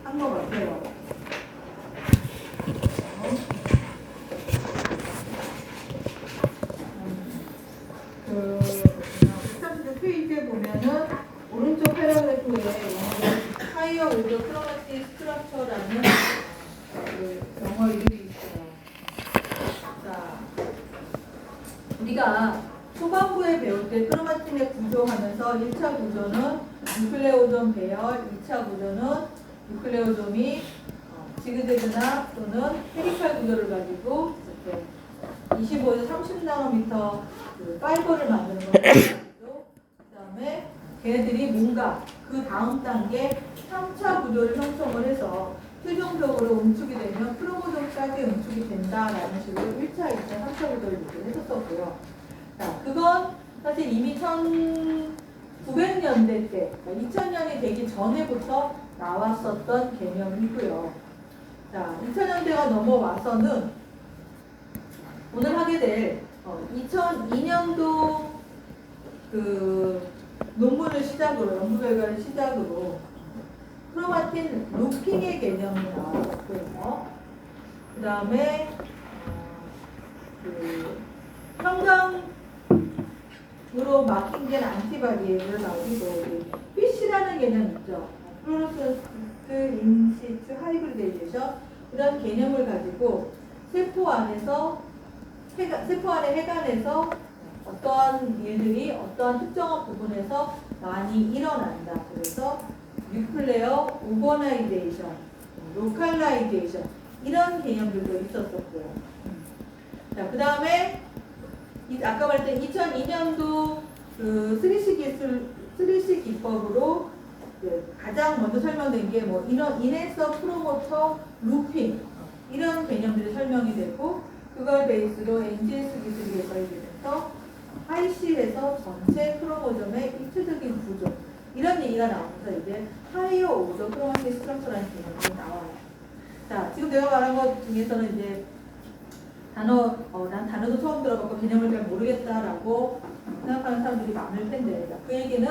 한 것 같아요. 그 136페이지에 보면은 오른쪽 패러그래프에 하이어 오더 크로마틱 스트럭처라는 그 영어 이름이 있어요. 자, 우리가 초반부에 배울 때 크로마틴의 구조하면서 1차 구조는 뉴클레오좀 배열, 2차 구조는 뉴클레오좀이 지그재그나 또는 페리칼 구조를 가지고 이렇게 25에서 30나노미터 그 파이버를 만드는 거고, 그 다음에 걔네들이 뭔가 그 다음 단계 3차 구조를 형성을 해서 최종적으로 응축이 되면 크로모좀까지 응축이 된다라는 식으로 1차, 2차, 3차 구조를 얘기를 했었었고요. 자, 그건 사실 이미 1900년대 때, 2000년이 되기 전에부터 나왔었던 개념이고요. 자, 2000년대가 넘어와서는 오늘 하게 될 2002년도 그 논문을 시작으로, 연구 결과를 시작으로 크로마틴 루핑의 개념이 나왔고요. 그 다음에 그 형광으로 마킹된 안티바디를 가지고 PC라는 개념 있죠. 플루로센스 인시트 하이브리데이션, 이런 개념을 가지고 세포 안에 해관에서 어떠한 일들이 어떠한 특정한 부분에서 많이 일어난다. 그래서 뉴클레어 오버나이제이션, 로컬라이제이션, 이런 개념들도 있었었고요. 자, 그 다음에 아까 말했던 2002년도 그 3C 기법으로 가장 먼저 설명된 게 뭐 이네서 프로모터 루핑, 이런 개념들이 설명이 되고, 그걸 베이스로 NGS 기술이 개발이 되면서 하이실에서 전체 크로모점의 입체적인 구조, 이런 얘기가 나오면서 이제 하이어 오더 크로마틱 스트럭처라는 개념이 나와요. 자, 지금 내가 말한 것 중에서는 이제 난 단어도 처음 들어봤고 개념을 잘 모르겠다라고 생각하는 사람들이 많을 텐데, 그 얘기는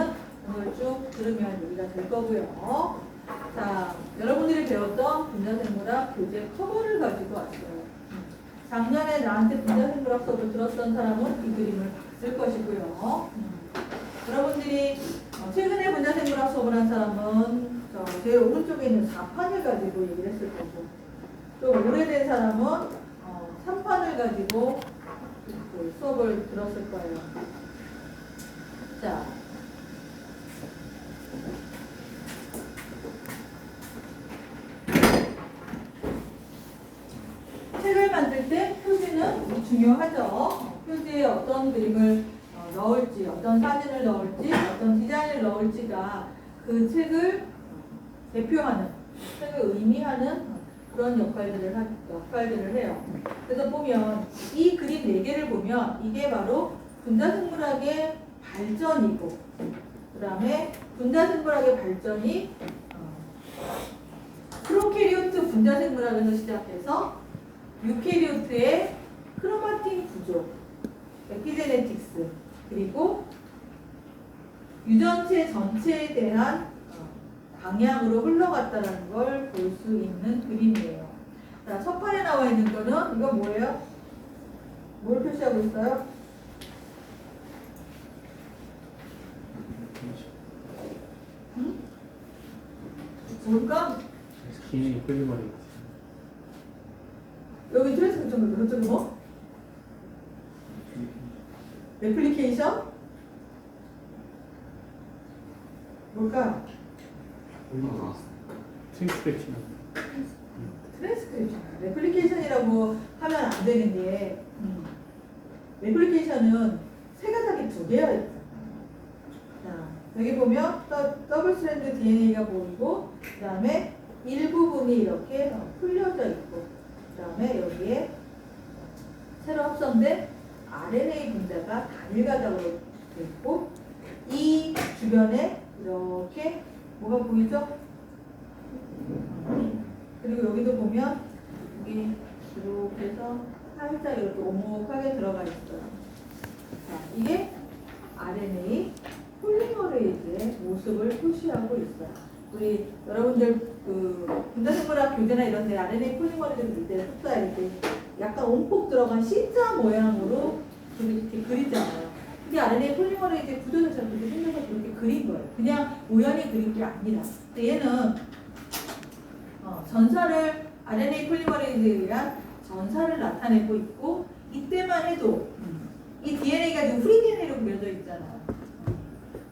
오늘 쭉 들으면 얘기가 될 거고요. 자, 여러분들이 배웠던 분자생물학 교재 커버를 가지고 왔어요. 작년에 나한테 분자생물학 수업을 들었던 사람은 이 그림을 봤을 것이고요. 여러분들이 최근에 분자생물학 수업을 한 사람은 제일 오른쪽에 있는 4판을 가지고 얘기를 했을 거고, 또 오래된 사람은 3판을 가지고 수업을 들었을 거예요. 자, 책을 만들 때 표지는 중요하죠. 표지에 어떤 그림을 넣을지, 어떤 사진을 넣을지, 어떤 디자인을 넣을지가 그 책을 대표하는, 책을 의미하는 그런 역할들을 해요. 그래서 보면 이 그림 4개를 보면 이게 바로 분자생물학의 발전이고, 그 다음에 분자생물학의 발전이 프로캐리오트 분자생물학에서 시작해서 유캐리오트의 크로마틴 구조, 에피제네틱스, 그리고 유전체 전체에 대한 방향으로 흘러갔다는 걸 볼 수 있는 그림이에요. 자, 첫 판에 나와 있는 거는 이건 뭐예요? 뭘 표시하고 있어요? 응? 뭘까? 기능이 끌리버리고 여기 트랜스크립션, 저쪽이 뭐? 레플리케이션? 뭘까? 트랜스크립션. 트랜스크립션. 레플리케이션이라고 하면 안 되는데, 레플리케이션은 세 가닥이 2개가 있잖아. 자, 여기 보면 더블 스트랜드 DNA가 보이고, 그 다음에 일부분이 이렇게 풀려져 있고, 그 다음에 여기에 새로 합성된 RNA 분자가 단일 가닥으로 되어 있고, 이 주변에 이렇게 뭐가 보이죠? 그리고 여기도 보면 여기 이렇게 해서 살짝 이렇게 오목하게 들어가 있어요. 자, 이게 RNA 폴리머레이즈의 모습을 표시하고 있어요. 우리 여러분들 그 분자생물학 교재나 이런 데 RNA 폴리머리들 밑에 흡사할 때 약간 온폭 들어간 C자 모양으로 이렇게 그리잖아요. 근데 RNA 폴리머레이즈 구조자체가 그렇게 생겨서 그렇게 그린 거예요. 그냥 우연히 그린 게 아니라. 근데 얘는 전사를 RNA 폴리머레이즈에 의한 전사를 나타내고 있고 이때만 해도 이 DNA가 지금 프리 DNA로 그려져 있잖아요.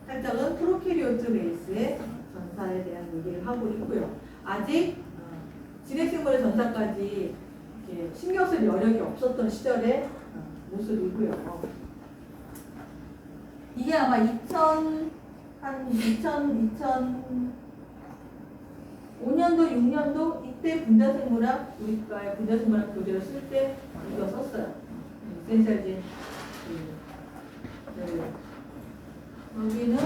살짝은 프로캐리오트 베이스의 전사에 대한 얘기를 하고 있고요. 아직 진핵생물의 전사까지 이렇게 신경 쓸 여력이 없었던 시절의 모습이고요. 이게 아마 2005년도, 6년도 이때 분자생물학, 우리과의 분자생물학 교재를 쓸 때 이거 썼어요. 센셜진. 여기는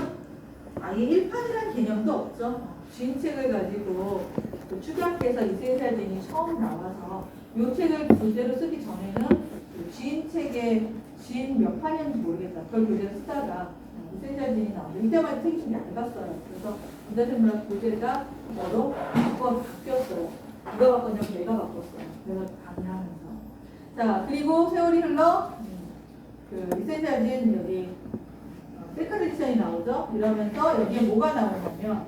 아예 1판이라는 개념도 없죠. 주인책을 가지고 그 축약해서 이센셜진이 처음 나와서 이 책을 교재로 쓰기 전에는 그 주인책의 주인 몇 판이었는지 모르겠다. 그걸 교재로 쓰다가 이센셜진이 나오는데 이때만 책이 좀 얇았어요. 그래서 분자생물학 교재가 뭐로 바뀌었어요. 누가 바꿨냐면 내가 바꿨어요. 내가 강의하면서. 자, 그리고 세월이 흘러 그 이센셜진 여기 세컨디션이 나오죠. 이러면서 여기에 뭐가 나오냐면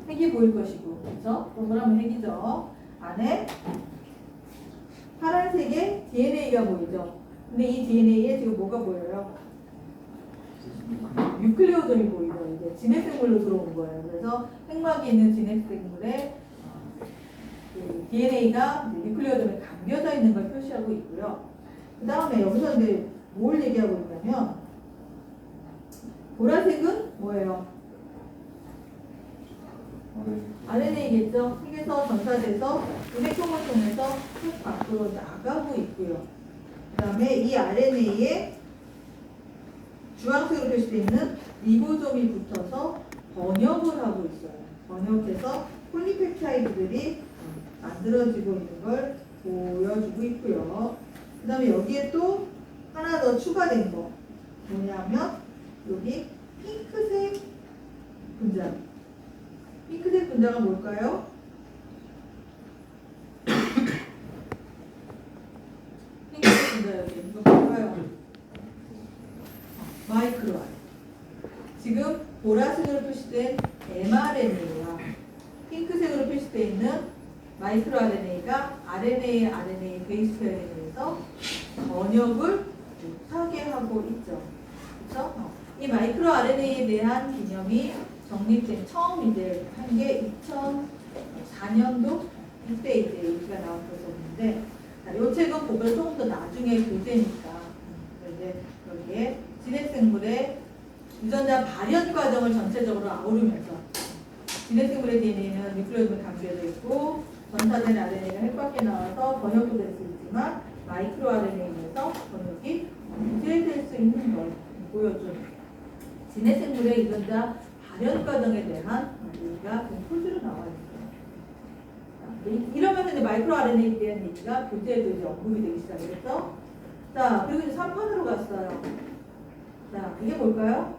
핵이 보일 것이고, 그렇죠? 동그라미 핵이죠. 안에 파란색의 DNA가 보이죠. 근데 이 DNA에 지금 뭐가 보여요? 뉴클레오점이 보이죠. 이제 진핵생물로 들어온 거예요. 그래서 핵막이 있는 진핵생물의 그 DNA가 뉴클레오점에 감겨져 있는 걸 표시하고 있고요. 그 다음에 여기서 이제 뭘 얘기하고 있냐면 보라색은 뭐예요? RNA겠죠? 핵에서 전사돼서 핵통을 통해서 핵 밖으로 나가고 있고요. 그 다음에 이 RNA에 주황색으로 표시되어 있는 리보솜이 붙어서 번역을 하고 있어요. 번역해서 폴리펩타이드들이 만들어지고 있는 걸 보여주고 있고요. 그 다음에 여기에 또 하나 더 추가된 거 뭐냐면 여기 핑크색 분자. 핑크색 분자가 뭘까요? 핑크색 분자 여기 이거 뭘까요? 마이크로 RNA. 지금 보라색으로 표시된 mRNA와 핑크색으로 표시되어 있는 마이크로 RNA가 RNA 베이스 페어에 대해서 번역을 못하게 하고 있죠. 그렇죠? 이 마이크로 RNA에 대한 개념이 정립된 처음 이제 한 게 2004년도 이때 이제 얘기가 나왔었는데, 이 책은 보면 조금 더 나중에 교재니까 이제 여기에 진핵생물의 유전자 발현 과정을 전체적으로 아우르면서 진핵생물의 DNA는 뉴클레오즘에 감겨져 있고 전사된 RNA가 핵 밖에 나와서 번역도 될 수 있지만 마이크로 RNA에서 번역이 구제될 수 있는 걸 보여준 진핵생물의 유전자 발현 과정에 대한 얘기가 표지로 나와 있어요. 이러면서 이제 마이크로 RNA에 대한 얘기가 교재에도 이제 언급이 되기 시작했죠. 자, 그리고 이제 3판으로 갔어요. 자, 이게 뭘까요?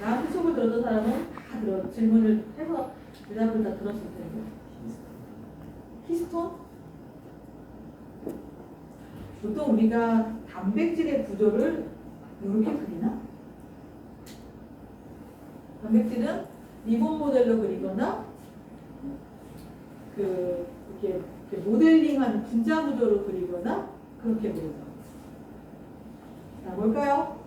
나한테 수업을 들었던 사람은 다 질문을 해서 대답을 다 들었을 텐데. 히스톤? 보통 우리가 단백질의 구조를 이렇게 그리나? 단백질은 리본 모델로 그리거나 이렇게 모델링한 분자 구조로 그리거나 그렇게 그리죠. 자, 뭘까요?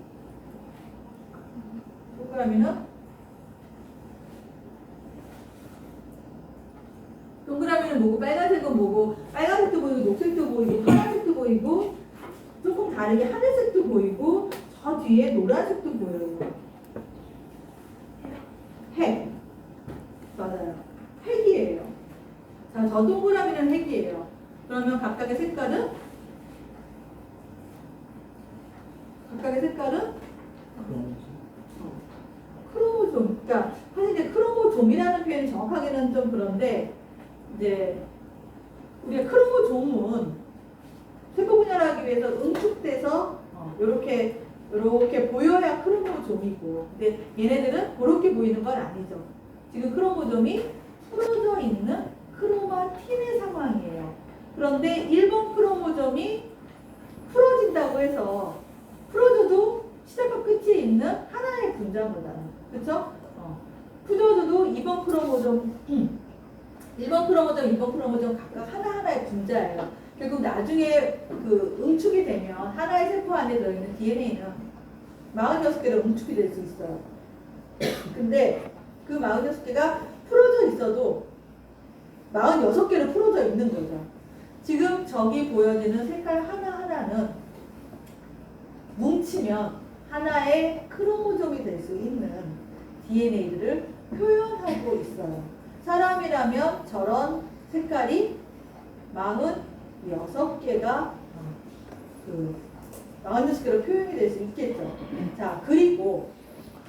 동그라미는 뭐고 빨간색은 뭐고 빨간색도 보이고 녹색도 보이고 파란색도 보이고 조금 다르게 하늘색도 보이고 저 뒤에 노란색도 보여요. 핵. 맞아요. 핵이에요. 자, 저 동그라미는 핵이에요. 그러면 각각의 색깔은? 크로모솜. 그러니까 사실 이제 크로모솜이라는 표현이 정확하게는 좀 그런데 이제 우리가 크로모솜은 세포 분열하기 위해서 응축돼서 이렇게 이렇게 보여야 크로모좀이고, 근데 얘네들은 그렇게 보이는 건 아니죠. 지금 크로모좀이 풀어져 있는 크로마틴의 상황이에요. 그런데 1번 크로모점이 풀어진다고 해서 풀어져도 시작과 끝이 있는 하나의 분자보다는 그쵸? 풀어져도 2번 크로모점 1번 크로모점, 2번 크로모점 각각 하나하나의 분자예요. 결국 나중에 그 응축이 되면 하나의 세포 안에 들어있는 DNA는 46개로 응축이 될 수 있어요. 근데 그 46개가 풀어져 있어도 46개로 풀어져 있는 거죠. 지금 저기 보여지는 색깔 하나하나는 뭉치면 하나의 크로모점이 될 수 있는 DNA들을 표현하고 있어요. 사람이라면 저런 색깔이 46개가 46개로 표현이 될 수 있겠죠. 자, 그리고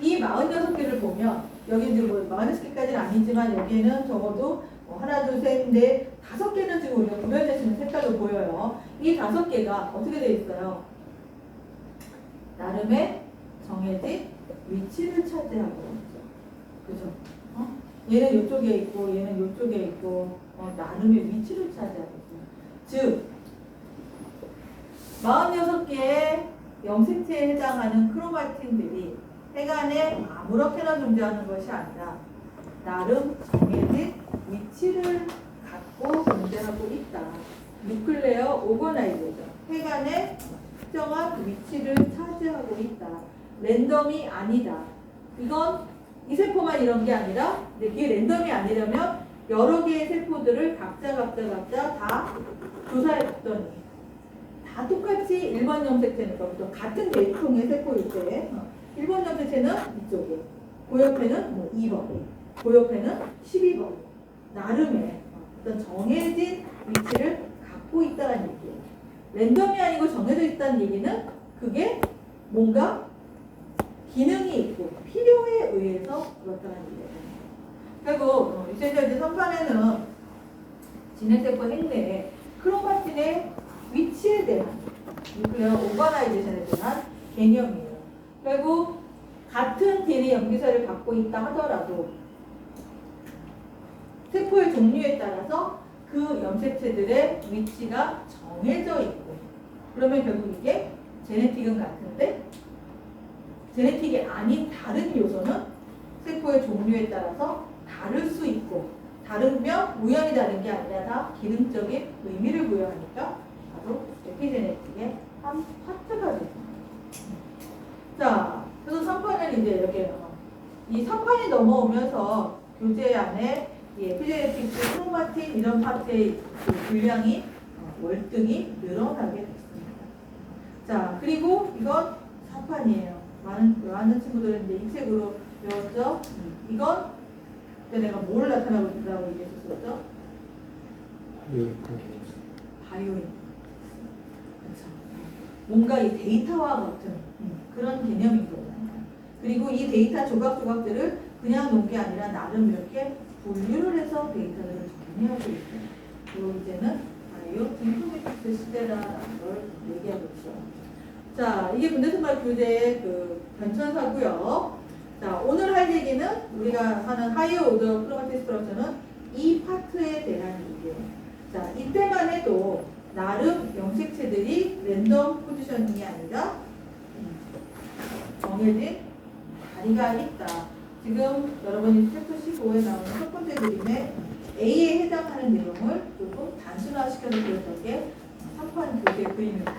이 46개를 보면 여기 이제 뭐 46개까지는 아니지만 여기에는 적어도 하나, 둘, 셋, 넷, 5개는 지금 우리가 구별될 수 있는 색깔로 보여요. 이 5개가 어떻게 되어 있어요? 나름의 정해진 위치를 차지하고 있죠. 그죠? 얘는 이쪽에 있고 얘는 이쪽에 있고 나름의 위치를 차지하고 있어요. 즉 46개의 염색체에 해당하는 크로마틴들이 핵안에 아무렇게나 존재하는 것이 아니라 나름 정해진 위치를 갖고 존재하고 있다. 뉴클레어 오거나이제이션, 핵안에 특정한 위치를 차지하고 있다. 랜덤이 아니다. 이건 이 세포만 이런 게 아니라 이게 랜덤이 아니라면 여러 개의 세포들을 각자 다 조사해 봤더니 다 똑같이 1번 염색체는 같은 계통의 세포일 때 1번 염색체는 이쪽에, 그 옆에는 뭐 2번, 그 옆에는 12번. 나름의 어떤 정해진 위치를 갖고 있다는 얘기예요. 랜덤이 아니고 정해져 있다는 얘기는 그게 뭔가 기능이 있고 필요에 의해서 그렇다는 얘기예요. 결국 이제 3판에는 진핵세포 핵내에 크로마틴의 위치에 대한 뉴클레어 오거나이제이션에 대한 개념이에요. 결국 같은 DNA 염기서를 갖고 있다 하더라도 세포의 종류에 따라서 그 염색체들의 위치가 정해져 있고, 그러면 결국 이게 제네틱은 같은데 제네틱이 아닌 다른 요소는 세포의 종류에 따라서 다를 수 있고, 다르면 우연히 다른 게 아니라 다 기능적인 의미를 부여하니까 바로 에피제네틱의 한 파트가 됩니다. 자, 그래서 3판은 이제 이렇게 이 3판이 넘어오면서 교재 안에 에피제네틱스, 크로마틴 이런 파트의 그 분량이 월등히 늘어나게 됐습니다. 자, 그리고 이건 4판이에요. 많은 친구들은 이제 익색으로 배웠죠. 이건 그때 내가 뭘 나타나고 있다고 얘기했었죠? 바이오인. 그렇죠. 뭔가 이 데이터와 같은 그런 개념인 거예요. 그리고 이 데이터 조각들을 그냥 놓은 게 아니라 나름 이렇게 분류를 해서 데이터들을 정리하고 있어요. 그리고 이제는 바이오 인포메틱스 시대라는 걸 얘기하고 있죠. 자, 이게 분대선발 교재의 그 변천사고요. 자, 오늘 할 얘기는 우리가 하는 하이어 오더 크로마틴 스트럭처는 이 파트에 대한 얘기예요. 자, 이때만 해도 나름 염색체들이 랜덤 포지셔닝이 아니라 정해진 다리가 있다. 지금 여러분이 챕터 15에 나오는 첫 번째 그림에 A에 해당하는 내용을 조금 단순화시켜서 그렸던 게 3판 교재 그림입니다.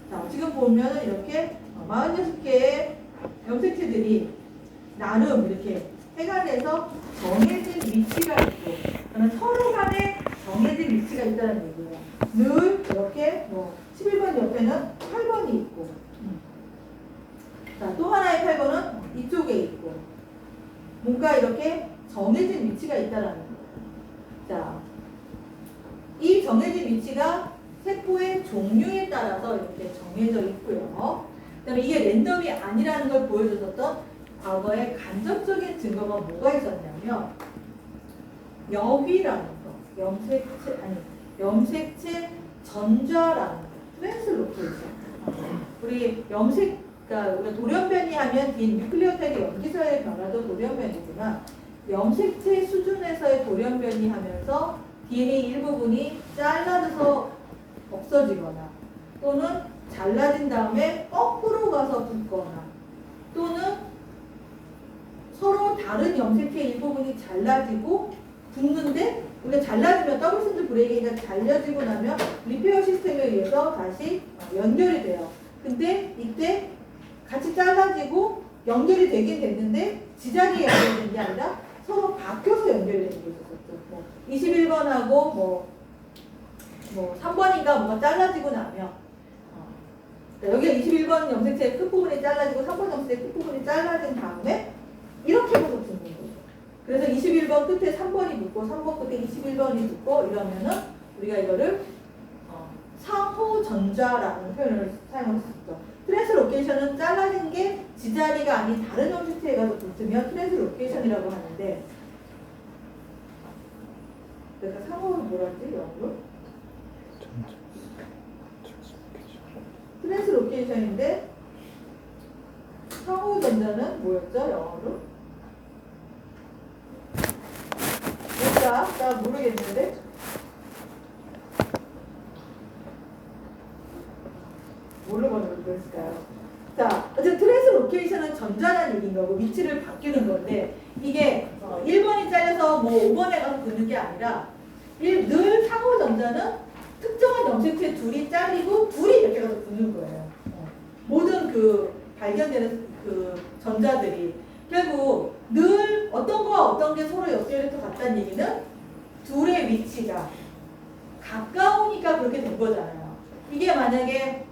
자, 지금 보면 이렇게 46개의 염색체들이 나름 이렇게 핵안에서 정해진 위치가 있고, 서로 간에 정해진 위치가 있다는 얘기예요. 늘 이렇게 11번 옆에는 8번이 있고, 자, 또 하나의 8번은 이쪽에 있고, 뭔가 이렇게 정해진 위치가 있다는 거예요. 자, 이 정해진 위치가 세포의 종류에 따라서 이렇게 정해져 있고요. 그다음에 이게 랜덤이 아니라는 걸 보여줬었던 과거에 간접적인 증거가 뭐가 있었냐면 여위라는 거, 염색체 전자라는 거, 트랜스로케이션. 우리 염색 그러니까 우리가 돌연변이 하면 뉴클리오타이드 염기서의 변화도 돌연변이지만 염색체 수준에서의 돌연변이 하면서 DNA 일부분이 잘라져서 없어지거나 또는 잘라진 다음에 거꾸로 가서 붙거나 또는 서로 다른 염색체 일부분이 잘라지고 붙는데 우리가 잘라지면 더블 샌드 브레이크가 잘려지고 나면 리페어 시스템에 의해서 다시 연결이 돼요. 근데 이때 같이 잘라지고 연결이 되긴 됐는데 지자리에 연결된 게 아니라 서로 바뀌어서 연결되는 게 있었었죠. 뭐 21번하고 뭐 3번인가 뭐가 잘라지고 나면 여기가 21번 염색체 끝부분이 잘라지고 3번 염색체 끝부분이 잘라진 다음에 이렇게 해서 붙는 거죠. 그래서 21번 끝에 3번이 붙고 3번 끝에 21번이 붙고 이러면은 우리가 이거를 상호전자라는 표현을 사용할 수 있죠. 트랜스로케이션은 잘라진 게 지자리가 아닌 다른 염색체에 가서 붙으면 트랜스로케이션이라고 하는데 내가 상호를 뭐라 했지? 영어로? 트랜스로케이션인데 상호전자는 뭐였죠? 영어로? 뭔가? 나 모르겠는데? 뭘로 번역했을까요? 자, 어쨌든 트랜스로케이션은 전자라는 얘기인 거고 위치를 바뀌는 건데 이게 1번이 잘려서 뭐 5번에 가서 붙는 게 아니라 늘 상호전자는 특정한 염색체 둘이 잘리고 둘이 이렇게 가서 붙는 거예요. 모든 그 발견되는 그 전자들이 결국 늘 어떤 거와 어떤 게 서로 연결해서 같다는 얘기는 둘의 위치가 가까우니까 그렇게 된 거잖아요. 이게 만약에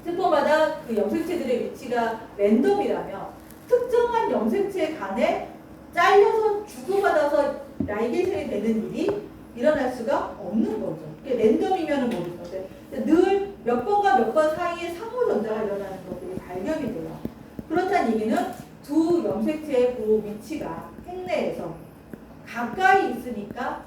세포마다 그 염색체들의 위치가 랜덤이라면 특정한 염색체 간에 잘려서 주고받아서 라이게이션이 되는 일이 일어날 수가 없는 거죠. 랜덤이면 모르겠는데 늘 몇 번과 몇 번 사이에 상호전자가 일어나는 것들이 발견이 돼요. 그렇다는 얘기는 두 염색체의 그 위치가 핵내에서 가까이 있으니까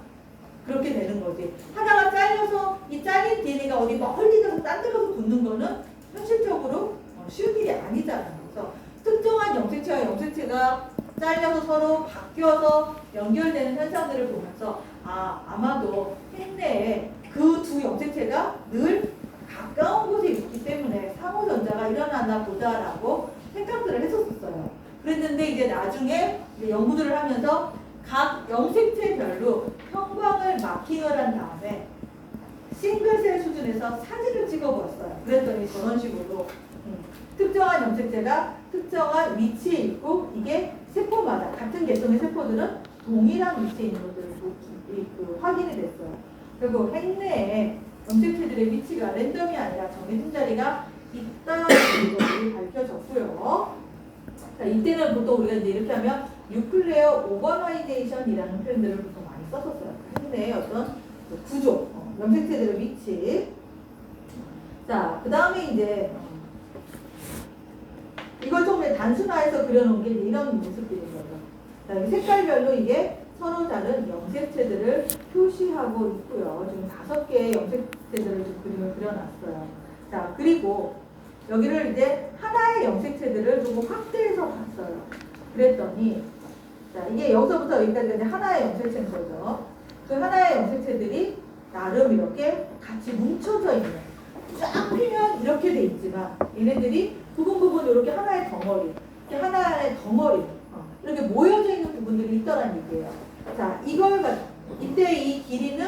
그렇게 되는 거지. 하나가 잘려서 이 잘린 DNA가 어디 멀리 가서 딴 데 가서 붙는 거는 현실적으로 쉬운 일이 아니잖아요. 그래서 특정한 염색체와 염색체가 잘려서 서로 바뀌어서 연결되는 현상들을 보면서 아마도 핵내에 그 두 염색체가 늘 가까운 곳에 있기 때문에 상호전자가 일어나나 보다라고 생각들을 했었어요. 그랬는데 이제 나중에 연구들을 하면서 각 염색체별로 형광을 마킹을 한 다음에 싱글셀 수준에서 사진을 찍어보았어요. 그랬더니 저런 식으로 특정한 염색체가 특정한 위치에 있고 이게 세포마다 같은 개성의 세포들은 동일한 위치에 있는 것들을 확인이 됐어요. 그리고 핵내에 염색체들의 위치가 랜덤이 아니라 정해진 자리가 있다는 것이 밝혀졌고요. 자, 이때는 보통 우리가 이제 이렇게 하면 뉴클레어 오버나이제이션이라는 표현들을 보통 많이 썼었어요. 핵내의 어떤 구조, 염색체들의 위치. 자, 그 다음에 이제 이걸 좀 단순화해서 그려놓은 게 이런 모습들인 거죠. 자, 이 색깔별로 이게 서로 다른 염색체들을 표시하고 있고요. 지금 5개의 염색체들을 좀 그림을 그려놨어요. 자, 그리고 여기를 이제 하나의 염색체들을 조금 확대해서 봤어요. 그랬더니, 자, 이게 여기서부터 여기까지가 이제 하나의 염색체인 거죠. 그 하나의 염색체들이 나름 이렇게 같이 뭉쳐져 있는, 쫙 피면 이렇게 돼 있지만, 얘네들이 부분 이렇게 하나의 덩어리, 이렇게 하나의 덩어리, 이렇게 모여져 있는 부분들이 있더란 얘기예요. 자, 이때 이 길이는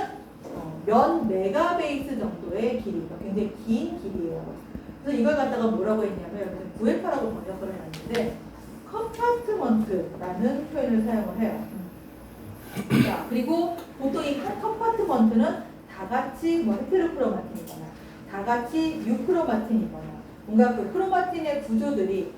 몇 메가베이스 정도의 길이가 굉장히 긴 길이에요. 그래서 이걸 갖다가 뭐라고 했냐면 여기는 구에파라고 번역을 해놨는데 컴파트먼트라는 표현을 사용을 해요. 자, 그리고 보통 이 컴파트먼트는 다 같이 뭐 헤테로크로마틴이거나 다 같이 유크로마틴이거나 뭔가 그 크로마틴의 구조들이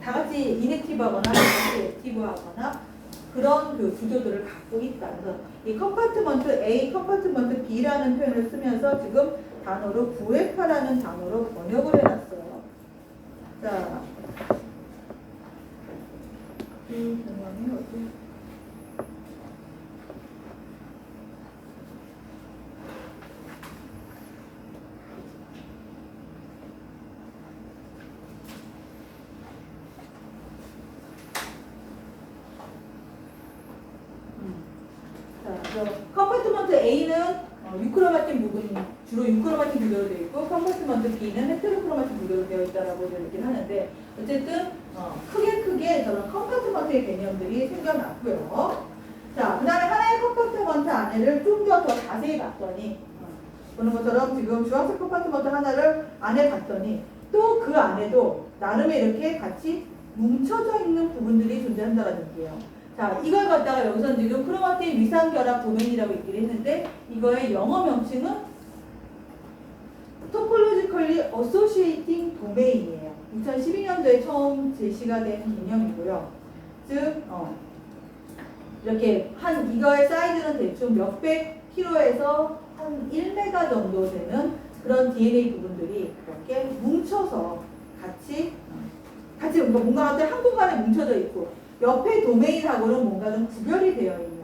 다 같이 이넥티브하거나 다 같이 액티브하거나 그런 그 구조들을 갖고 있다. 그래서 이 컴파트먼트 A, 컴파트먼트 B라는 표현을 쓰면서 지금 단어로 구에파라는 단어로 번역을 해놨어요. 자, 이 정황이 어디? 컴파트먼트 A는 유크로마틴 부분이 주로 유크로마틴 구조로 되어 있고 컴파트먼트 B는 헤테로크로마틴 구조로 되어 있다라고 이렇게 하는데 어쨌든 크게 저런 컴파트먼트의 개념들이 생겨났고요. 자, 그 다음에 하나의 컴파트먼트 안에를 좀 더 자세히 봤더니 보는 것처럼 지금 주황색 컴파트먼트 하나를 안에 봤더니 또 그 안에도 나름의 이렇게 같이 뭉쳐져 있는 부분들이 존재한다는 얘기예요. 자, 이걸 갖다가 여기서 지금 크로마틴 위상결합 도메인이라고 얘기를 했는데 이거의 영어 명칭은 Topologically Associating Domain이에요. 2012년도에 처음 제시가 된 개념이고요. 즉, 이렇게 이거의 사이즈는 대충 몇백 킬로에서 한 1메가 정도 되는 그런 DNA 부분들이 이렇게 뭉쳐서 같이 뭔가 한 공간에 뭉쳐져 있고 옆에 도메인하고는 뭔가 좀 구별이 되어 있는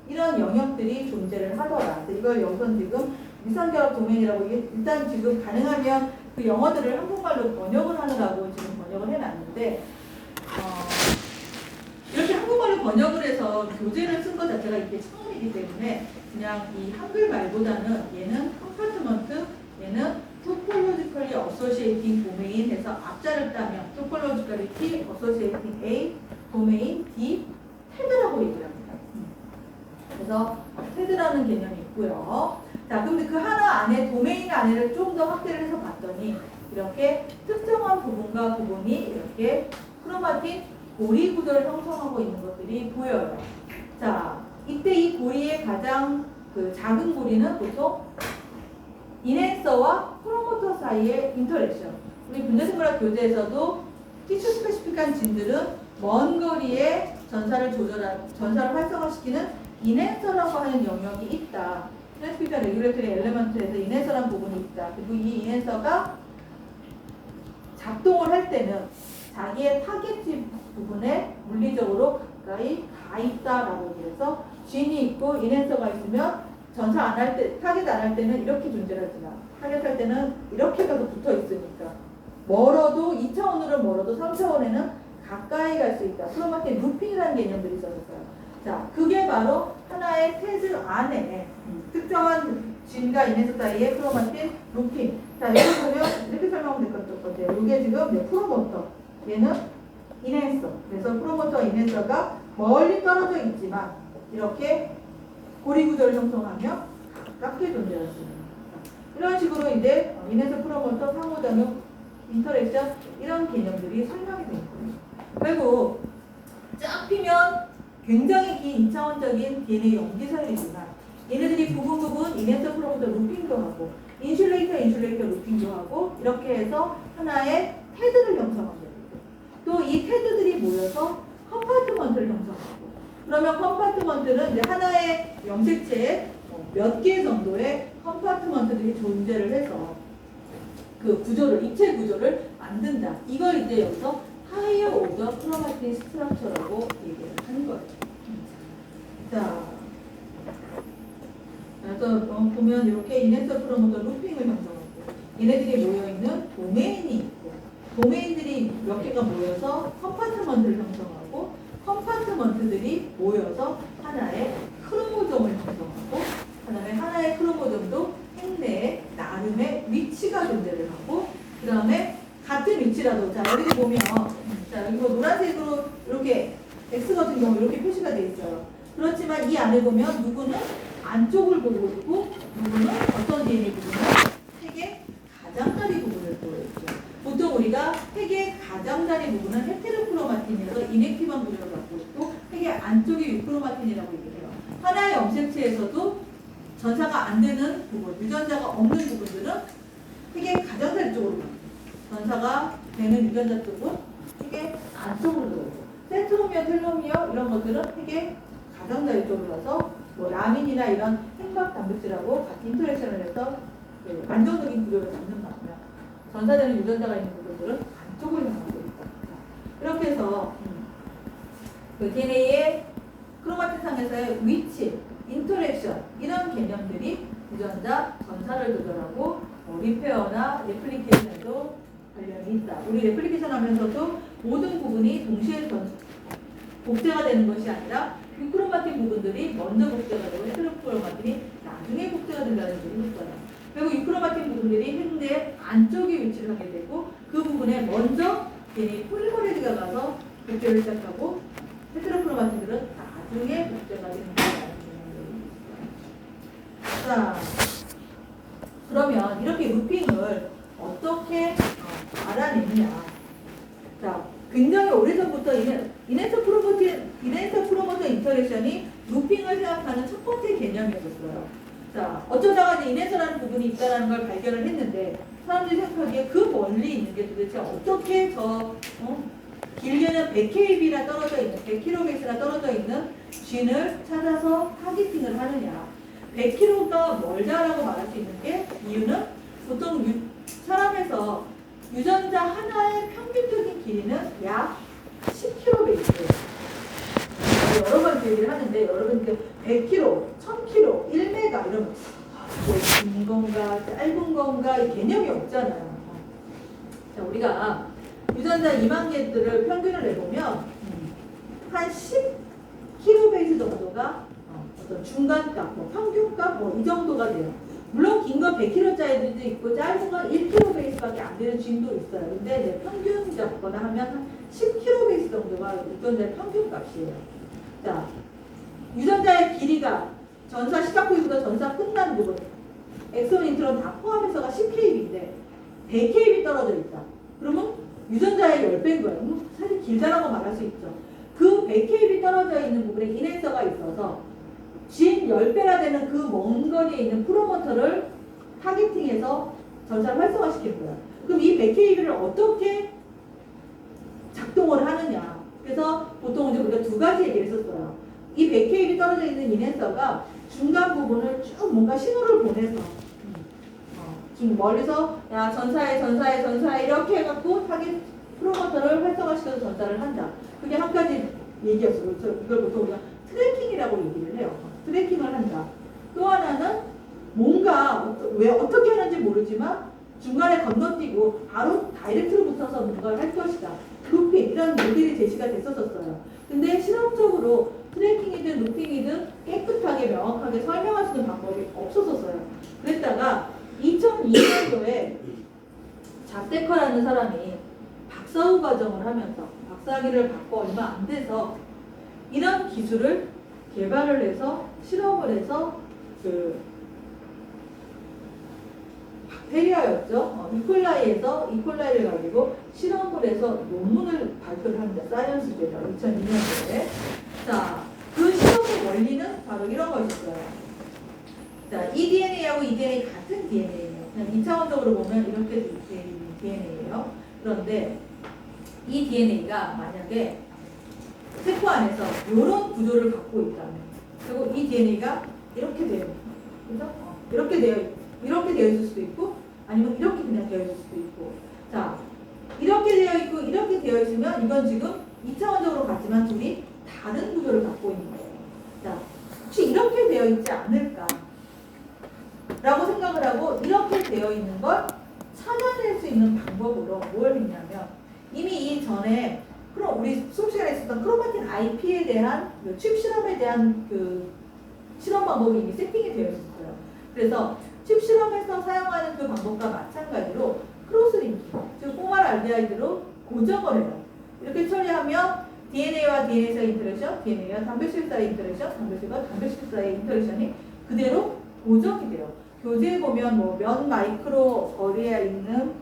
이런 영역들이 존재를 하더라. 이걸 여기서 지금 위상결합 도메인이라고 일단 지금 가능하면 그 영어들을 한국말로 번역을 하느라고 지금 번역을 해놨는데 이렇게 한국말로 번역을 해서 교재를 쓴 것 자체가 이게 처음이기 때문에 그냥 이 한글 말보다는 얘는 컴파트먼트, 얘는 Topologically Associating Domain 해서 앞자를 따면 Topologically Associating A, Domain D, 테드라고 얘기를 합니다. 그래서 테드라는 개념이 있고요. 자, 근데 그 하나 안에 도메인 안에를 좀 더 확대를 해서 봤더니 이렇게 특정한 부분과 부분이 이렇게 크로마틴 고리 구조를 형성하고 있는 것들이 보여요. 자, 이때 이 고리의 가장 작은 고리는 보통 인핸서와 프로모터 사이의 인터랙션. 우리 분자생물학 교재에서도 티슈 스페시픽한 진들은 먼 거리에 전사를 활성화시키는 인핸서라고 하는 영역이 있다. 스페시픽한 레귤레터리 엘레먼트에서 인핸서라는 부분이 있다. 그리고 이 인핸서가 작동을 할 때는 자기의 타겟지 부분에 물리적으로 가까이 가 있다라고 해서 진이 있고 인핸서가 있으면 전사 안 할 때, 타겟 안 할 때는 이렇게 존재를 하지만 타겟 할 때는 이렇게 가서 붙어 있으니까 멀어도 2차원으로 멀어도 3차원에는 가까이 갈 수 있다. 크로마틴 루핑이라는 개념들이 있었어요. 자, 그게 바로 하나의 테즈 안에 특정한 진과 인핸서 사이의 크로마틴 루핑. 자, 여기 보면 이렇게 설명하면 될 것 같아요. 이게 지금 프로모터, 얘는 인핸서. 그래서 프로모터와 인핸서가 멀리 떨어져 있지만 이렇게 고리 구조를 형성하며 가깝게 존재할 수 있는 이런 식으로 이제 인핸서 프로모터 상호작용 인터랙션 이런 개념들이 설명이 되는 거예요. 그리고 쫙 피면 굉장히 긴 2차원적인 DNA 염기서열이지만 얘네들이 부분 인핸서 프로모터 루핑도 하고 인슐레이터 루핑도 하고 이렇게 해서 하나의 테드를 형성하게 되고 또 이 테드들이 모여서 컴파트먼트를 형성하고 그러면 컴파트먼트는 이제 하나의 염색체에 몇 개 정도의 컴파트먼트들이 존재를 해서 그 구조를, 입체 구조를 만든다. 이걸 이제 여기서 하이어 오더 크로마틴 스트럭처라고 얘기를 하는 거예요. 자, 그래서 보면 이렇게 인핸서 프로모터 루핑을 형성하고 얘네들이 모여있는 도메인이 있고 도메인들이 몇 개가 모여서 컴파트먼트를 형성하고 컴파트먼트들이 모여서 하나의 크로모점을 형성하고 그다음에 하나의 크로모점도 핵내에 나름의 위치가 존재를 하고 그 다음에 같은 위치라도 자 여기 보면 자 여기 뭐 노란색으로 이렇게 X 같은 경우 이렇게 표시가 되어 있어요. 그렇지만 이 안에 보면 누구는 안쪽을 보고 있고 누구는 어떤 DNA 부분은 핵의 가장자리 부분을 보여있죠. 보통 우리가 핵의 가장자리 부분은 헤테로크로마틴이라서 인액티브한 구조를 갖고 있고 핵의 안쪽이 유크로마틴이라고 얘기해요. 하나의 염색체에서도 전사가 안 되는 부분, 유전자가 없는 부분들은 핵의 가장자리 쪽으로 가요. 전사가 되는 유전자 쪽은 핵의 안쪽으로 들어오고 센트로미어, 텔로미어 이런 것들은 핵의 가장자리 쪽으로 가서 뭐 라민이나 이런 핵막 단백질하고 같이 인터랙션을 해서 안정적인 구조를 잡는 반면 전사되는 유전자가 있는 부분들은 안쪽을 향하고 있다. 이렇게 해서 그 DNA의 크로마틴상에서의 위치, 인터랙션 이런 개념들이 유전자 전사를 조절하고 리페어나 레플리케이션에도 관련이 있다. 우리 레플리케이션 하면서도 모든 부분이 동시에 복제가 되는 것이 아니라 유크로마틴 부분들이 먼저 복제가 되고 헤테로크로마틴이 나중에 복제가 된다는 얘기를 했어요. 그리고 유크로마틴 부분들이 핵내 안쪽에 위치를 하게 되고 그 부분에 먼저 DNA 폴리머레이즈가 가서 복제를 시작하고 헤테로크로마틴들은 나중에 복제가 되는 거라는 얘기입니다. 자, 그러면 이렇게 루핑을 어떻게 알아내느냐? 자, 굉장히 오래전부터 이네서 프로모터 인터랙션이 루핑을 생각하는 첫 번째 개념이었어요. 자, 어쩌다가 이제 이네서라는 부분이 있다는 걸 발견을 했는데 사람들이 생각하기에 그 멀리 있는 게 도대체 어떻게 길게는 100kb나 떨어져 있는 100kb나 떨어져 있는 쥔을 찾아서 타겟팅을 하느냐? 100km가 멀다라고 말할 수 있는 게 이유는 보통 사람에서 유전자 하나의 평균적인 길이는 약 10kb예요. 여러 번 얘기를 하는데 여러분 100km, 1000km, 1m 이러면 긴 건가 짧은 건가 개념이 없잖아요. 자, 우리가 유전자 2만 개들을 평균을 내보면 한 10kbase 정도가 어떤 중간값, 평균값 이 정도가 돼요. 물론 긴 거 100kg짜리도 있고 짧은 건 1kbase밖에 안 되는 쥔도 있어요. 근데 평균 잡거나 하면 한 10kbase 정도가 유전자의 평균값이에요. 자, 유전자의 길이가 전사 시작부위부터 전사 끝나는 부분 엑손, 인트론 다 포함해서가 10kb인데 100kb 떨어져 있다. 그러면 유전자의 10배인 거예요. 사실 길다라고 말할 수 있죠. 그 100kb 떨어져 있는 부분에 이네서가 있어서 진 10배나 되는 그 먼 거리에 있는 프로모터를 타겟팅해서 전사를 활성화시키는 거야. 그럼 이 100kb를 어떻게 작동을 하느냐. 그래서 보통 이제 우리가 두 가지 얘기를 했었어요. 이 100kb 떨어져 있는 이네서가 중간 부분을 쭉 뭔가 신호를 보내서 지금 멀리서 야 전사해 이렇게 해갖고 타겟 프로모터를 활성화시켜서 전사를 한다. 그게 한 가지 얘기였어요. 이걸 보통 우리가 트래킹이라고 얘기를 해요. 트래킹을 한다. 또 하나는 뭔가 왜 어떻게 하는지 모르지만 중간에 건너뛰고 바로 다이렉트로 붙어서 뭔가를 할 것이다. 루핑 이런 모델이 제시가 됐었어요. 근데 실험적으로 트래킹이든 루핑이든 깨끗하게 명확하게 설명할 수 있는 방법이 없었었어요. 그랬다가 2002년도에 잡데커라는 사람이 박사후 과정을 하면서 박사학위를 받고 얼마 안 돼서 이런 기술을 개발을 해서 실험을 해서 그 박테리아였죠. 이콜라이에서 이콜라이를 가지고 실험을 해서 논문을 발표를 합니다. 사이언스제죠. 2002년도에. 자, 그 실험의 원리는 바로 이런 것이었어요. 자, 이 DNA하고 이 DNA 같은 DNA예요. 그냥 2차원적으로 보면 이렇게 DNA예요. 그런데 이 DNA가 만약에 세포 안에서 이런 구조를 갖고 있다면, 그리고 이 DNA가 이렇게 되어 있고, 그죠? 이렇게 되어 있을 수도 있고, 아니면 이렇게 그냥 되어 있을 수도 있고. 자, 이렇게 되어 있고, 이렇게 되어 있으면 이건 지금 2차원적으로 같지만 둘이 다른 구조를 갖고 있는 거예요. 자, 혹시 이렇게 되어 있지 않을까? 라고 생각을 하고, 이렇게 되어 있는 걸 찾아낼 수 있는 방법으로 뭘 했냐면, 이미 이전에 그럼 우리 수업 시간에 있었던 크로마틴 IP에 대한 칩 실험에 대한 그 실험 방법이 이미 세팅이 되어 있었어요. 그래서 칩 실험에서 사용하는 그 방법과 마찬가지로 크로스링킹, 즉 포말알데하이드로 고정을 해요. 이렇게 처리하면 DNA와 DNA 사이 인터랙션, DNA와 단백질 사이 인터랙션, 단백질과 단백질 사이 인터랙션이 그대로 고정이 돼요. 교재에 보면 뭐 몇 마이크로 거리에 있는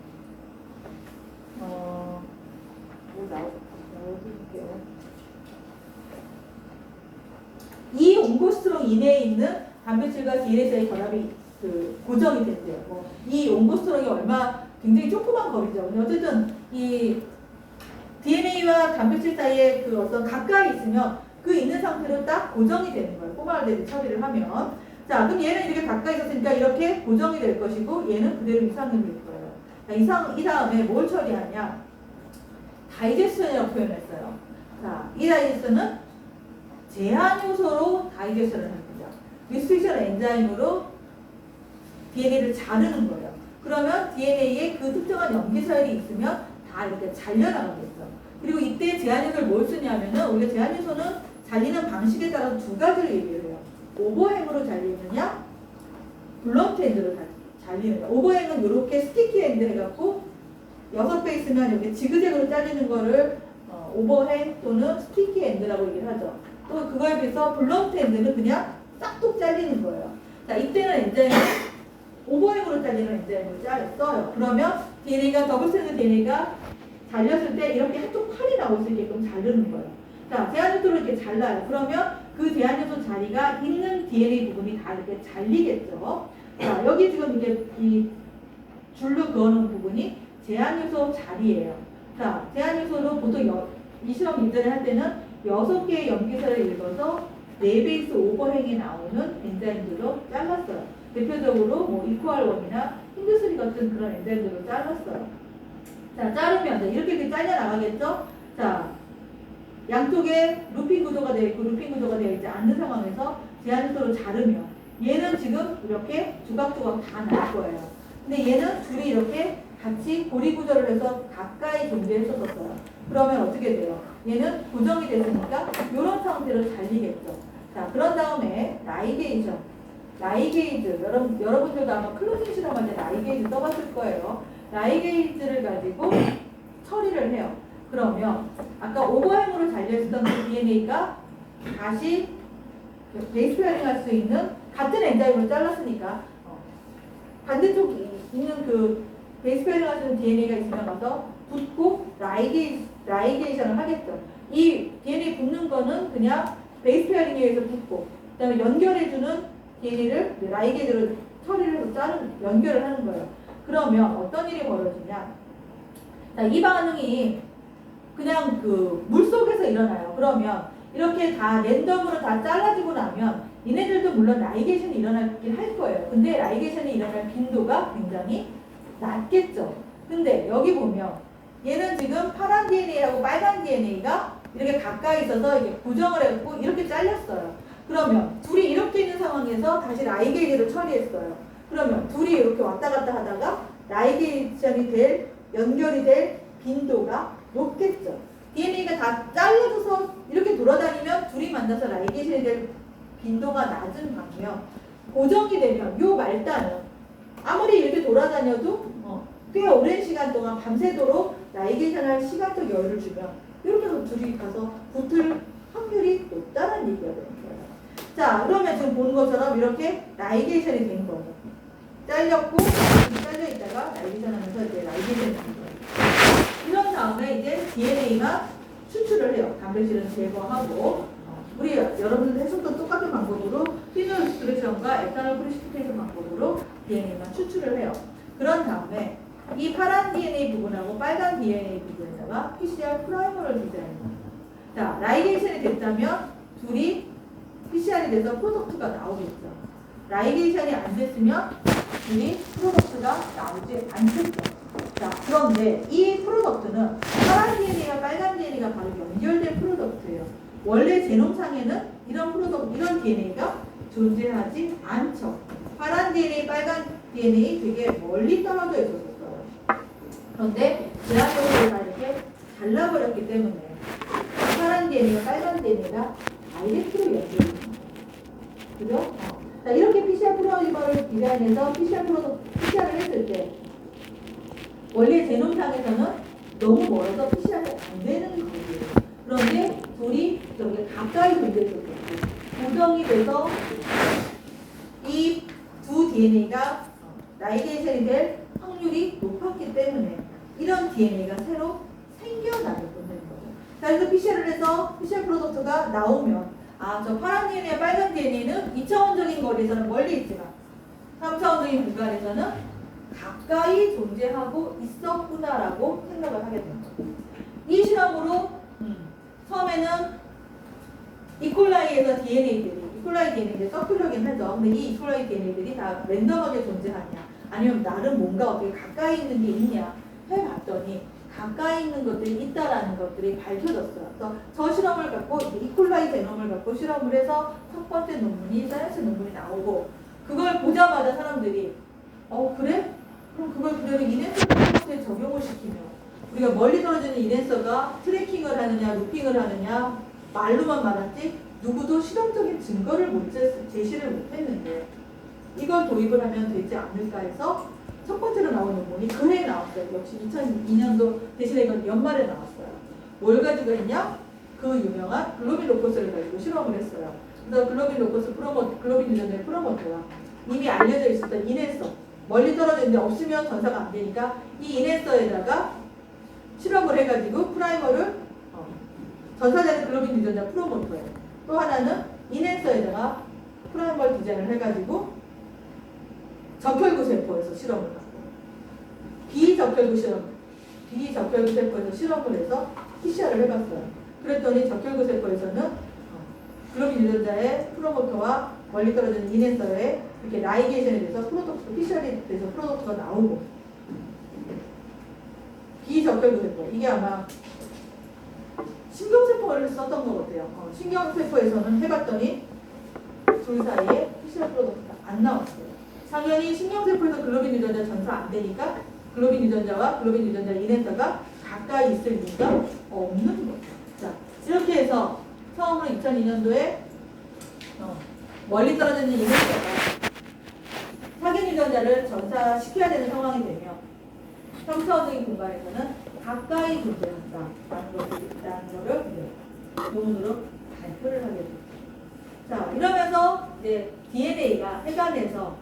이 옹고스트롱 이내에 있는 단백질과 DNA 사이 결합이 고정이 됐대요. 이 옹고스트롱이 굉장히 조그만 거리죠. 근데 어쨌든 이 DNA와 단백질 사이에 그 어떤 가까이 있으면 그 있는 상태로 딱 고정이 되는 거예요. 포말데이드 처리를 하면. 자, 그럼 얘는 이렇게 가까이 있었으니까 이렇게 고정이 될 것이고 얘는 그대로 이상이 될 거예요. 자, 이 다음에 뭘 처리하냐? 다이제스션이라고 표현했어요. 자, 이 다이제스션은 제한 요소로 다이제스션을 합니다. 리스트릭션 엔자임으로 DNA를 자르는 거예요. 그러면 DNA에 그 특정한 염기서열이 있으면 다 이렇게 잘려나가겠죠. 그리고 이때 제한 요소를 뭘 쓰냐면은 우리가 제한 요소는 잘리는 방식에 따라서 두 가지를 얘기를 해요. 오버행으로 잘리느냐, 블런트 엔드로 잘리느냐. 오버행은 이렇게 스티키 엔드 해갖고 6배 있으면 여기 지그재그로 잘리는 거를 오버행 또는 스티키 엔드라고 얘기를 하죠. 또 그거에 비해서 블런트 엔드는 그냥 싹둑 잘리는 거예요. 자, 이때는 엔자임을 오버행으로 잘리는 엔자임으로 써요. 그러면 DNA가 더블스트랜드 DNA가 잘렸을 때 이렇게 한쪽 팔이 나올 수 있게끔 자르는 거예요. 자, 제한요소로 이렇게 잘라요. 그러면 그 제한요소 자리가 있는 DNA 부분이 다 이렇게 잘리겠죠. 자, 여기 지금 이게 이 줄로 그어놓은 부분이 제한요소 자리예요. 자, 제한요소로 보통 이 실험 이전에 할 때는 6개의 염기사를 읽어서 4베이스 오버행에 나오는 엔자임들로 잘랐어요. 대표적으로 뭐 이코알원이나 힌드3 같은 그런 엔자임들로 잘랐어요. 자, 자르면 이렇게 잘려 나가겠죠? 자, 양쪽에 루핀 구조가 되어 있고 루핀 구조가 되어 있지 않는 상황에서 제한요소로 자르면 얘는 지금 이렇게 조각조각 다 날 거예요. 근데 얘는 둘이 이렇게 같이 고리 구조를 해서 가까이 존재했었어요. 그러면 어떻게 돼요? 얘는 고정이 됐으니까 이런 상태로 잘리겠죠. 자, 그런 다음에 라이게이즈. 여러분들도 아마 클로징 실험할 때 라이게이즈 써봤을 거예요. 라이게이즈를 가지고 처리를 해요. 그러면 아까 오버행으로 잘려있던 그 DNA가 다시 베이스 페어링 할 수 있는 같은 엔자임으로 잘랐으니까 반대쪽에 있는 그 베이스 페어링 할 수 있는 DNA가 있으면 가서 붙고 라이게이션을 하겠죠. 이 DNA 붙는 거는 그냥 베이스 페어링에 의해서 붙고 그 다음에 연결해주는 DNA를 라이게이즈로 처리를 해서 연결을 하는 거예요. 그러면 어떤 일이 벌어지냐. 자, 이 반응이 그냥 그 물속에서 일어나요. 그러면 이렇게 다 랜덤으로 다 잘라지고 나면 얘네들도 물론 라이게이션이 일어나긴 할 거예요. 근데 라이게이션이 일어날 빈도가 굉장히 낮겠죠. 근데 여기 보면 얘는 지금 파란 DNA하고 빨간 DNA가 이렇게 가까이 있어서 이게 고정을 했고 이렇게 잘렸어요. 그러면 둘이 이렇게 있는 상황에서 다시 라이게이즈를 처리했어요. 그러면 둘이 이렇게 왔다 갔다 하다가 라이게이션이 연결이 될 빈도가 높겠죠. DNA가 다 잘라져서 이렇게 돌아다니면 둘이 만나서 라이게이션이 될 빈도가 낮은 반면 고정이 되면 요 말단은 아무리 이렇게 돌아다녀도 꽤 오랜 시간 동안 밤새도록 라이게이션 할 시간적 여유를 주면 이렇게 해서 둘이 가서 붙을 확률이 높다는 얘기가 되는 거예요. 자, 그러면 지금 보는 것처럼 이렇게 라이게이션이 된 거예요. 잘렸고 잘려있다가 라이게이션 하면서 이제 라이게이션이 된 거예요. 이런 다음에 이제 DNA가 추출을 해요. 단백질은 제거하고 우리 여러분들 했었던 똑같은 방법으로 피놀 익스트랙션과 에탄올 프리시피테이션 방법으로 DNA만 추출을 해요. 그런 다음에 이 파란 DNA 부분하고 빨간 DNA 부분에다가 PCR 프라이머를 디자인해요. 자, 라이게이션이 됐다면 둘이 PCR이 돼서 프로덕트가 나오겠죠. 라이게이션이 안 됐으면 둘이 프로덕트가 나오지 않겠죠. 자, 그런데 이 프로덕트는 파란 DNA와 빨간 DNA가 바로 연결된 프로덕트예요. 원래 제놈상에는 이런 DNA가 존재하지 않죠. 파란 DNA, 빨간 DNA 되게 멀리 떨어져 있었어요. 그런데 제한적으로 다 이렇게 잘라버렸기 때문에 파란 DNA와 빨간 DNA가 다이렉트로 연결됩니다. 그죠? 자, 이렇게 PCR 프로이머를 디자인해서 PCR을 했을 때 원래 제놈상에서는 너무 멀어서 PCR이 안 되는 거예요. 그런데 둘이 저기 가까이 존재했었고 고정이 돼서 이 두 DNA가 라이게이션이 될 확률이 높았기 때문에 이런 DNA가 새로 생겨나게 되는 거예요. 자, 그래서 PCR을 해서 PCR 프로덕트가 나오면 저 파란 DNA와 빨간 DNA는 2차원적인 거리에서는 멀리 있지만 3차원적인 공간에서는 가까이 존재하고 있었구나라고 생각을 하게 됩니다. 이 실험으로 처음에는 이콜라이에서 이콜라이 DNA들이 서큘러긴 하죠. 근데 이 이콜라이 DNA들이 다 랜덤하게 존재하냐 아니면 나름 뭔가 어떻게 가까이 있는 게 있냐 해봤더니 가까이 있는 것들이 있다라는 것들이 밝혀졌어요. 그래서 저 실험을 갖고 이콜라이 제놈을 갖고 실험을 해서 첫 번째 논문이 사이언스 논문이 나오고 그걸 보자마자 사람들이 그래? 그럼 그걸 그대로 이넨서 프로덕트에 적용을 시키면 우리가 멀리 떨어지는 이넨서가 트래킹을 하느냐 루핑을 하느냐 말로만 말았지 누구도 실험적인 증거를 제시를 못했는데 이걸 도입을 하면 되지 않을까 해서 첫 번째로 나온 논문이 그해 나왔어요. 역시 2002년도 대신에 이건 연말에 나왔어요. 뭘 가지고 했냐? 그 유명한 글로빈 로커스를 가지고 실험을 했어요. 그래서 글로빈 로커스 글로빈 유전자의 프로모터와 이미 알려져 있었던 이네서 멀리 떨어져 있는데 없으면 전사가 안 되니까 이 이네서에다가 실험을 해가지고 프라이머를 전사되는 글로빈 유전자 프로모터에 또 하나는 이네서에다가 프라이머를 디자인을 해가지고 적혈구 세포에서 실험을 하고 비적혈구 세포에서 실험을 해서 PCR을 해봤어요. 그랬더니 적혈구 세포에서는 글로빈 유전자의 프로모터와 멀리 떨어지는 이네서에 이렇게 나이게이션에 대해서 PCR에 대해서 프로덕트가 나오고 비적혈구 세포 이게 아마 신경세포를 썼던 것 같아요. 신경세포에서는 해봤더니 둘 사이에 PCR 프로덕트가 안 나왔어요. 당연히 신경세포에서 글로빈 유전자 전사 안 되니까 글로빈 유전자와 글로빈 유전자 이네서가 가까이 있을 이유가 없는 거죠. 자, 이렇게 해서 처음으로 2002년도에 멀리 떨어지는 이네서가 확인 유전자를 전사시켜야 되는 상황이 되면 평차원적인 공간에서는 가까이 존재한다라는 것을 있다는 것을 논문으로 발표를 하게 됩니다. 자, 이러면서 이제 DNA가 해관에서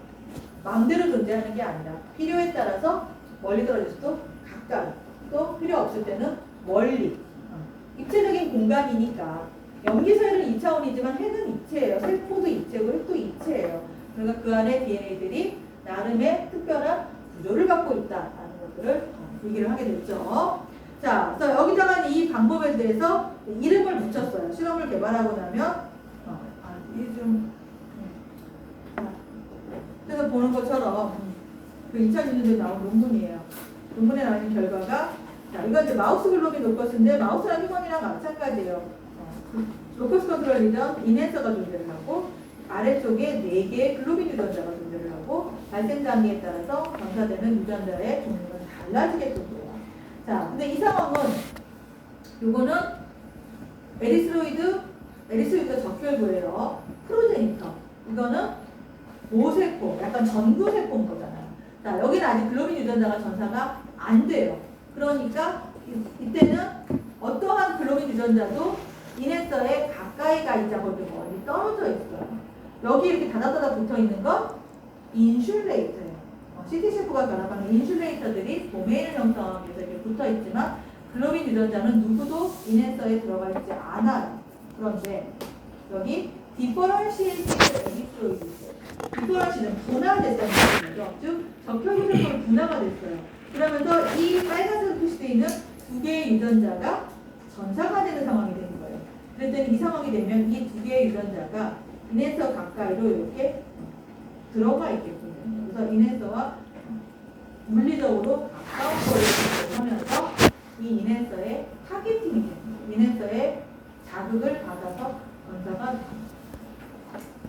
마음대로 존재하는 게 아니라 필요에 따라서 멀리 떨어질 수도 가까이 또 필요 없을 때는 멀리 입체적인 공간이니까 염기서열은 2차원이지만 핵은 입체예요. 세포도 입체고 핵도 입체예요. 그러니까 그 안에 DNA들이 나름의 특별한 구조를 갖고 있다라는 것들을 얘기를 하게 됐죠. 자, 그래서 여기다가 이 방법에 대해서 이름을 붙였어요. 실험을 개발하고 나면 이게 좀 그래서 보는 것처럼 그 2002년도에 나온 논문이에요. 논문에 나온 결과가 자, 이건 이제 마우스 글로빈 로커스인데 마우스랑 휴먼이랑 마찬가지예요. 로커스 컨트롤 리전 이네서가 존재를 하고 아래쪽에 4개의 글로빈 유전자가 존재를 하고 발생 단계에 따라서 전사되는 유전자의 종류가 달라지겠고요. 자, 근데 이 상황은 요거는 에리스로이드 적혈구예요. 프로제니터. 이거는 모세포, 약간 전구세포인 거잖아요. 자, 여기는 아직 글로빈 유전자가 전사가 안 돼요. 그러니까 이때는 어떠한 글로빈 유전자도 이네서에 가까이 가 있지 않고 멀리 떨어져 있어요. 여기 이렇게 다다다다 붙어 있는 건 인슐레이터예요. CTCF가 결합하는 인슐레이터들이 도메인을 형성하기 위해서 이렇게 붙어 있지만 글로빈 유전자는 누구도 이네서에 들어가 있지 않아요. 그런데 여기 디퍼런시에이티드 에리스로이드 디퍼런시는 분화됐다는 거죠. 즉 적혈구 세포로 분화가 됐어요. 그러면서 이 빨간색 표시되어 있는 2개의 유전자가 전사가 되는 상황이 되는 거예요. 그랬더니 이 상황이 되면 이 2개의 유전자가 이네서 가까이로 이렇게 들어가 있겠군요. 그래서 이네서와 물리적으로 가까운 거리를 하면서 이 이네서의 타겟팅이 됩니다. 이네서의 자극을 받아서 전사가 됩니다.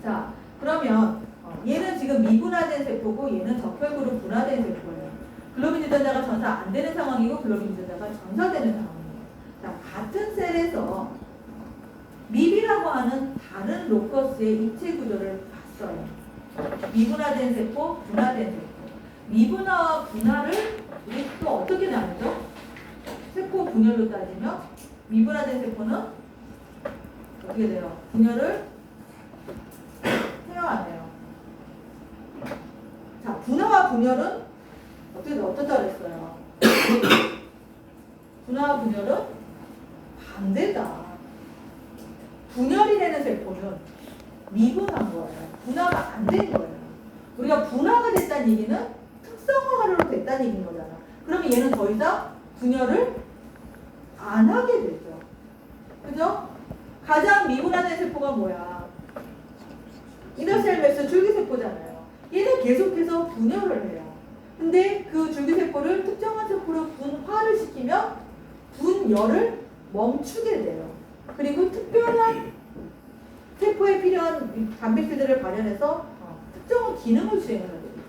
자, 그러면 얘는 지금 미분화된 세포고 얘는 적혈구로 분화된 세포예요. 글로빈 유전자가 전사 안 되는 상황이고 글로빈 유전자가 전사되는 상황이에요. 자, 같은 셀에서 밉이라고 하는 다른 로커스의 입체 구조를 봤어요. 미분화된 세포, 분화된 세포. 미분화와 분화를 우리 또 어떻게 나누죠? 세포 분열로 따지면 미분화된 세포는 어떻게 돼요? 분열을 해요, 안 해요? 자, 분화와 분열은 어떻다 그랬어요? 분화와 분열은 반대다. 분열이 되는 세포는 미분한 거예요. 분화가 안 된 거예요. 우리가 분화가 됐다는 얘기는 특성화로 됐다는 얘기인 거잖아. 그러면 얘는 더 이상 분열을 안 하게 되죠. 그죠? 가장 미분화된 세포가 뭐야? 이너셀 매스 줄기세포잖아요. 얘는 계속해서 분열을 해요. 근데 그 줄기세포를 특정한 세포로 분화를 시키면 분열을 멈추게 돼요. 그리고 특별한 세포에 필요한 단백질들을 발현해서 특정한 기능을 수행을 하게 됩니다.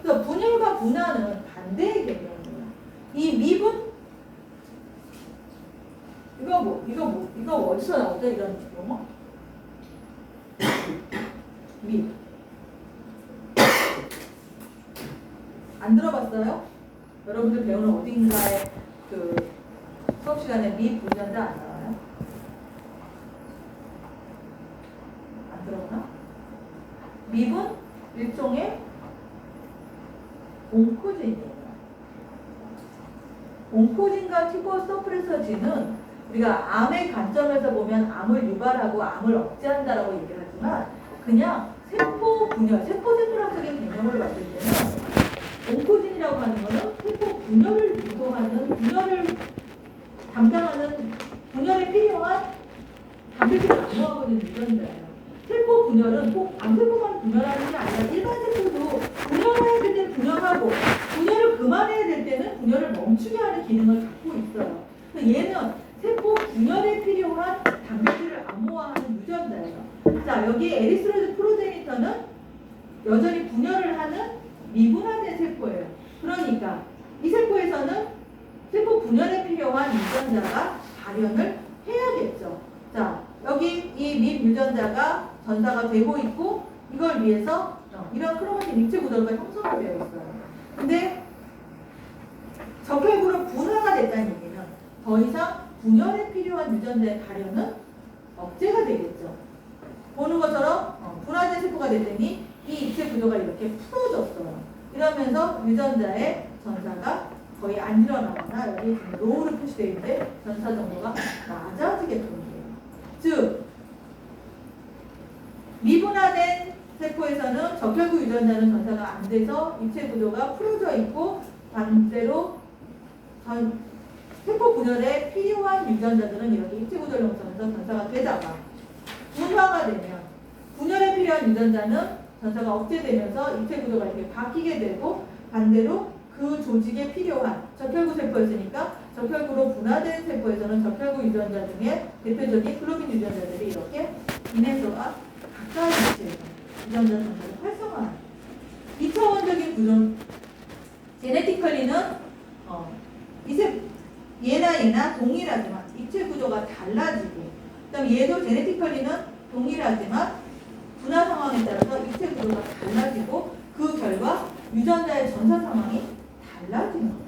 그래서 분열과 분화는 반대의 개념이에요. 이 미분 이거 어디서 나오죠? 이런 용어? 밑. 안 들어봤어요? 여러분들 배우는 어딘가에 그 수업 시간에 밑 분자인지 안 나와요? 안 들어보나? 밑은 일종의 옹코진이에요. 옹코진과 튜버 서프레서진은 우리가 암의 관점에서 보면 암을 유발하고 암을 억제한다라고 얘기를 하지만 그냥 세포 분열, 세포세포학적인 개념을 봤을 때는 옹코진이라고 하는 것은 세포 분열을 유도하는, 분열을 담당하는, 분열에 필요한 단백질을 암호하고 있는 유전자예요. 세포 분열은 꼭 암세포만 분열하는 게 아니라 일반 세포도 분열해야 될 때는 분열하고 분열을 그만해야 될 때는 분열을 멈추게 하는 기능을 갖고 있어요. 얘는 세포 분열에 필요한 단백질을 암호화하는 유전자예요. 자, 여기 에리스로이드 프로제니터는 여전히 분열을 하는 미분화된 세포예요. 그러니까 이 세포에서는 세포 분열에 필요한 유전자가 발현을 해야겠죠. 자, 여기 이 밑 유전자가 전사가 되고 있고 이걸 위해서 이런 크로마틴 입체 구조가 형성이 되어 있어요. 근데 적혈구로 분화가 됐다는 얘기는 더 이상 분열에 필요한 유전자의 발현은 억제가 되겠죠. 보는 것처럼 분화된 세포가 됐더니 이 입체 구조가 이렇게 풀어졌어요. 이러면서 유전자의 전사가 거의 안 일어나거나 여기 로우로 표시되어 있는데 전사 정도가 낮아지게 됩니다. 즉 미분화된 세포에서는 적혈구 유전자는 전사가 안 돼서 입체 구조가 풀어져 있고 반대로 세포 분열에 필요한 유전자들은 이렇게 입체 구조를 형성해서 전사가 되다가 분화가 되면 분열에 필요한 유전자는 전사가 억제되면서 입체 구조가 이렇게 바뀌게 되고 반대로 그 조직에 필요한 적혈구 세포였으니까 적혈구로 분화된 세포에서는 적혈구 유전자 중에 대표적인 글로빈 유전자들이 이렇게 인해서가 가까이 위치해서 유전자 전사를 활성화하는 2차원적인 구조. 제네티컬리는 얘나 동일하지만 입체 구조가 달라지고 그다음 얘도 제네티컬리는 동일하지만 분화 상황에 따라서 입체 구조가 달라지고 그 결과 유전자의 전사 상황이 달라지는 거예요.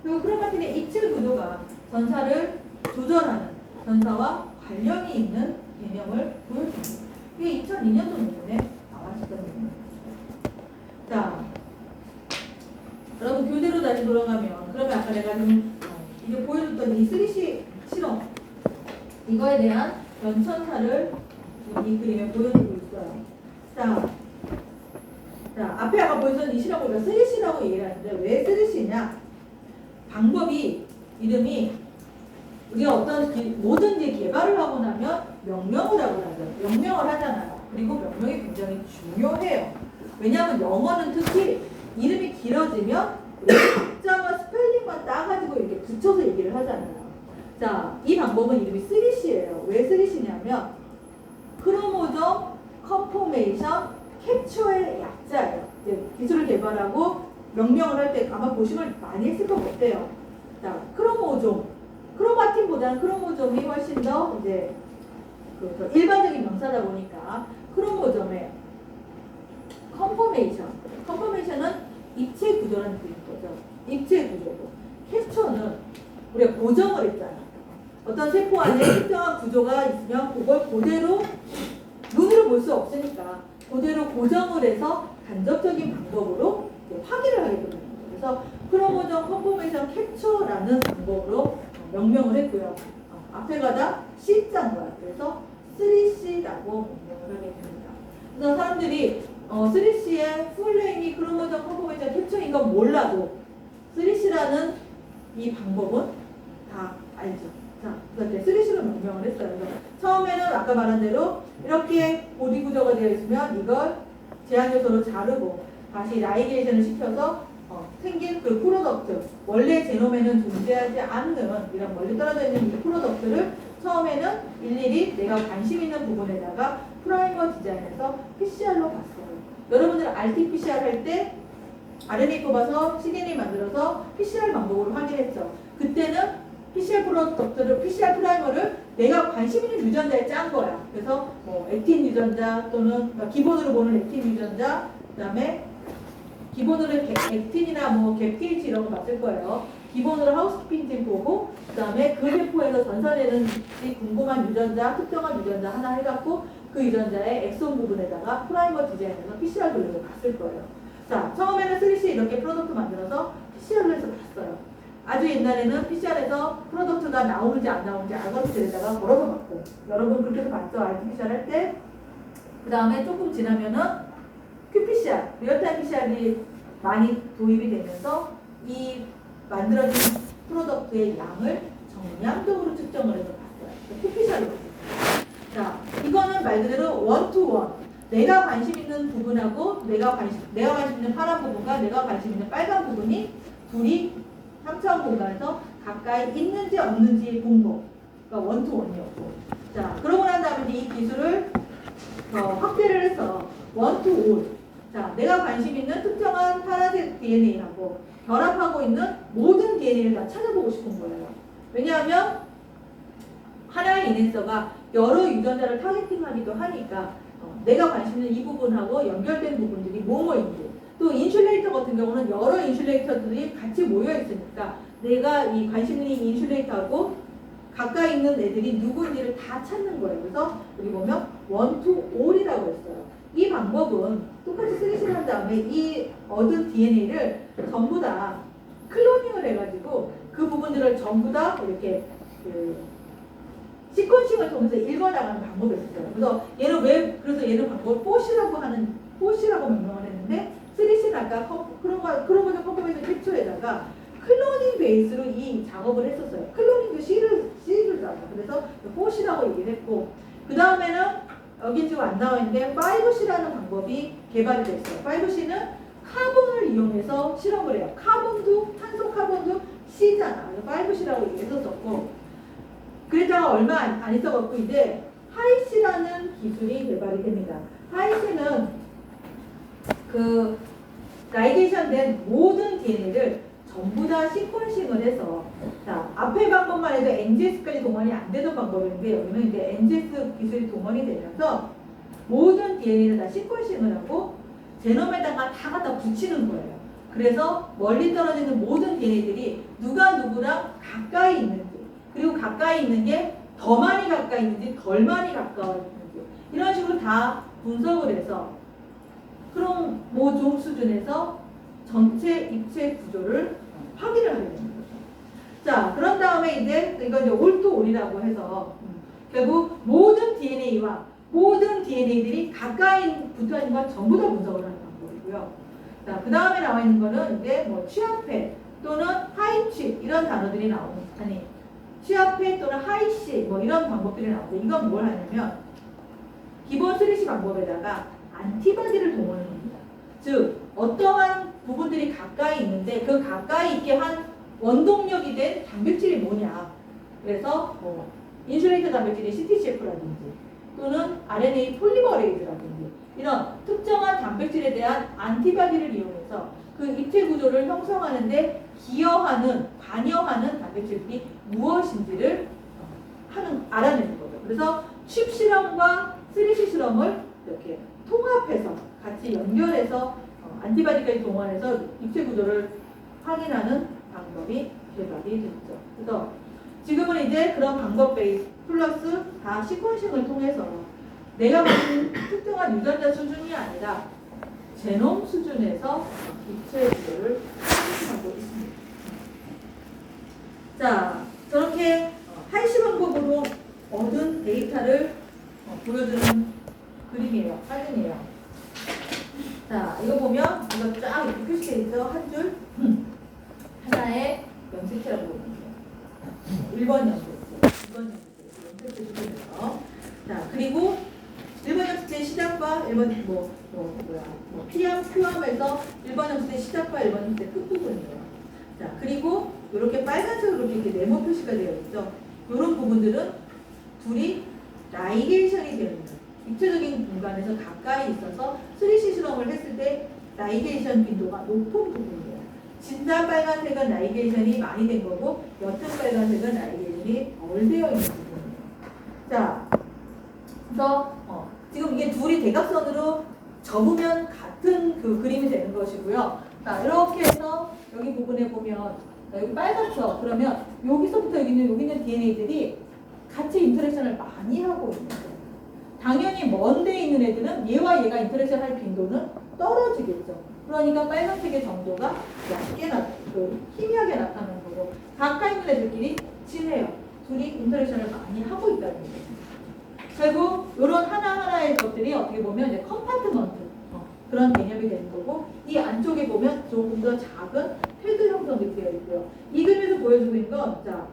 그리고 크로마틴의 입체 구조가 전사를 조절하는 전사와 관련이 있는 개념을 보여줍니다. 이게 2002년도 논문에 나왔었던 내용입니다. 자, 여러분 교재로 다시 돌아가면 그러면 아까 내가 좀 이게 보여줬던 이 3C 실험 이거에 대한 연천사를 이 그림에 보여주고 있어요. 자, 앞에 아까 보여줬던 이 실험을 우리가 3C라고 얘기를 하는데 왜 3C냐? 방법이 이름이 우리가 뭐든지 개발을 하고 나면 명명을 하고 나죠. 명명을 하잖아요. 그리고 명명이 굉장히 중요해요. 왜냐하면 영어는 특히 이름이 길어지면 박자와 스펠링만 따가지고 이렇게 붙여서 얘기를 하잖아요. 자, 이 방법은 이름이 3C예요. 왜 3C냐면 크로모점 컨포메이션 캡처의 약자예요. 이제 기술을 개발하고 명명을 할 때 아마 고심을 많이 했을 것 같아요. 자, 크로모점. 크로마틴보다는 크로모점이 훨씬 더 이제 그 일반적인 명사다 보니까 크로모점의 컨포메이션은 입체 구조라는 거죠. 입체 구조고 캡처는 우리가 고정을 했잖아요. 어떤 세포 안에 특정한 구조가 있으면 그걸 그대로 눈으로 볼 수 없으니까 그대로 고정을 해서 간접적인 방법으로 확인을 하게 됩니다. 그래서 크로모점 컨포메이션 캡처라는 방법으로 명명을 했고요. 앞에가 다 C자인 거야. 그래서 3C라고 명명을 하게 됩니다. 그래서 사람들이 3C의 풀네임이 크로모점 컨포메이션 캡처인 건 몰라도 3C라는 이 방법은 다 알죠. 자, 그래서 3C로 명명을 했어요. 그래서 처음에는 아까 말한 대로 이렇게 보디 구조가 되어 있으면 이걸 제한 요소로 자르고 다시 라이게이션을 시켜서 생긴 그 프로덕트, 원래 제놈에는 존재하지 않는 이런 멀리 떨어져 있는 이 프로덕트를 처음에는 일일이 내가 관심 있는 부분에다가 프라이머 디자인해서 PCR로 봤어요. 여러분들 RT-PCR 할 때 RNA 뽑아서 CDNA 만들어서 PCR 방법으로 확인했죠. 그때는 PCR 프로덕트를, PCR 프라이머를 내가 관심 있는 유전자에 짠 거야. 그래서 뭐 액틴 유전자 또는 그러니까 기본으로 보는 액틴 유전자, 그다음에 기본으로 액틴이나 뭐 갭TH 이런 거 봤을 거예요. 기본으로 하우스키핑 팀 보고 그다음에 그 세포에서 전산되는지 궁금한 유전자, 특정한 유전자 하나 해갖고 그 유전자의 엑손 부분에다가 프라이머 디자인해서 PCR 돌리고 봤을 거예요. 자, 처음에는 3C 이렇게 프로덕트 만들어서 PCR로 해서 봤어요. 아주 옛날에는 PCR에서 프로덕트가 나오는지 안 나오는지 알고리즘에다가 걸어서 봤고, 여러분 그렇게 해서 봤죠? RT-PCR 할 때. 그 다음에 조금 지나면은 qPCR, 리얼타임 PCR이 많이 도입이 되면서 이 만들어진 프로덕트의 양을 정량적으로 측정을 해서 봤어요. qPCR로 봤어요. 자, 이거는 말 그대로 원투원. 내가 관심 있는 부분하고 내가 관심 있는 파란 부분과 내가 관심 있는 빨간 부분이 둘이 3차원 공간에서 가까이 있는지 없는지 본 거. 그러니까 원투원이었고. 자, 그러고 난 다음에 이 기술을 확대를 해서 원투올. 자, 내가 관심 있는 특정한 파란색 DNA하고 결합하고 있는 모든 DNA를 다 찾아보고 싶은 거예요. 왜냐하면 하나의 인앤서가 여러 유전자를 타겟팅하기도 하니까 내가 관심 있는 이 부분하고 연결된 부분들이 뭐뭐인지, 또 인슐레이터 같은 경우는 여러 인슐레이터들이 같이 모여 있으니까 내가 이 관심 있는 인슐레이터하고 가까이 있는 애들이 누구인지를 다 찾는 거예요. 그래서 여기 보면 원투올이라고 했어요. 이 방법은 똑같이 쓰리시를 한 다음에 이 얻은 DNA를 전부 다 클로닝을 해가지고 그 부분들을 전부 다 이렇게 시퀀싱을 통해서 읽어나가는 방법이 있어요. 그래서 얘는 방법을 포시라고 명명을 했는데 3C는 아까 크로모좀 컴포메이션 캡처에다가 클로닝 베이스로 이 작업을 했었어요. 클로닝도 C를 잡아. 그래서 포시라고 얘기를 했고, 그 다음에는 여기 지금 안 나와 있는데 5C라는 방법이 개발이 됐어요. 5C는 카본을 이용해서 실험을 해요. 탄소 카본도 C잖아. 그래서 5C라고 얘기했었고, 그랬다가 얼마 안 있어갖고 이제 하이C라는 기술이 개발이 됩니다. 하이C는 그 라이게이션 된 모든 DNA를 전부 다 시퀀싱을 해서, 자, 앞에 방법만 해도 NGS까지 동원이 안 되던 방법인데 여기는 이제 NGS 기술이 동원이 되면서 모든 DNA를 다 시퀀싱을 하고 제놈에다가 다 갖다 붙이는 거예요. 그래서 멀리 떨어지는 모든 DNA들이 누가 누구랑 가까이 있는지, 그리고 가까이 있는 게 더 많이 가까이 있는지 덜 많이 가까워 있는지 이런 식으로 다 분석을 해서 크로모좀 수준에서 전체 입체 구조를 확인을 하게 되는 거죠. 자, 그런 다음에 이제 이건 이제 올투올이라고 해서 결국 모든 DNA와 모든 DNA들이 가까이 붙어 있는 걸 전부 다 분석을 하는 방법이고요. 자, 그 다음에 나와 있는 거는 이제 뭐 취합회 또는 하이취 이런 단어들이 나오는, 아니 취합회 또는 하이씨 뭐 이런 방법들이 나오는데, 이건 뭘 하냐면 기본 3C 방법에다가 안티바디를 동원을 합니다. 즉 어떠한 부분들이 가까이 있는데 그 가까이 있게 한 원동력이 된 단백질이 뭐냐. 그래서 뭐 인슐레이터 단백질이 CTCF라든지 또는 RNA 폴리머레이즈라든지 이런 특정한 단백질에 대한 안티바디를 이용해서 그 입체 구조를 형성하는데 관여하는 단백질이 무엇인지를 알아내는 거죠. 그래서 칩 실험과 3C 실험을 이렇게 통합해서 같이 연결해서 안티바디까지 동원해서 입체 구조를 확인하는 방법이 개발이 됐죠. 그래서 지금은 이제 그런 방법 베이스 플러스 다 시퀀싱을 통해서 내가 보는 특정한 유전자 수준이 아니라 제놈 수준에서 입체 구조를 확인하고 있습니다. 자, 저렇게 하이시 방법으로 얻은 데이터를 보여주는 그림이에요. 사진이에요. 자, 이거 보면 이거 쫙 이렇게 표시되어 있죠. 한 줄 하나의 염색체라고 보면 돼요. 1번 염색체, 2번 염색체 주변에서. 자, 그리고 1번 염색체 시작과 1번 P암, Q암에서 1번 염색체 시작과 1번 염색체 끝부분이에요. 자, 그리고 이렇게 빨간색으로 이렇게 네모 표시가 되어 있죠. 이런 부분들은 둘이 라이게이션이 되어 있는 입체적인 공간에서 가까이 있어서 3C 실험을 했을 때 라이게이션 빈도가 높은 부분이에요. 진한 빨간색은 나이게이션이 많이 된 거고 옅은 빨간색은 나이게이션이 덜 되어 있는 부분이에요. 자, 그래서 지금 이게 둘이 대각선으로 접으면 같은 그 그림이 되는 것이고요. 자, 이렇게 해서 여기 부분에 보면 여기 빨갛죠? 그러면 여기서부터 여기 있는 DNA들이 같이 인터랙션을 많이 하고 있는 거예요. 당연히 먼 데 있는 애들은 얘와 얘가 인터랙션 할 빈도는 떨어지겠죠. 그러니까 빨간색의 정도가 희미하게 나타나는 거고 가까이 있는 애들끼리 친해요. 둘이 인터랙션을 많이 하고 있다는 거예요. 결국 이런 하나하나의 것들이 어떻게 보면 이제 컴파트먼트 그런 개념이 되는 거고 이 안쪽에 보면 조금 더 작은 패드 형성이 되어 있고요. 이 그림에서 보여주고 있는 건 자,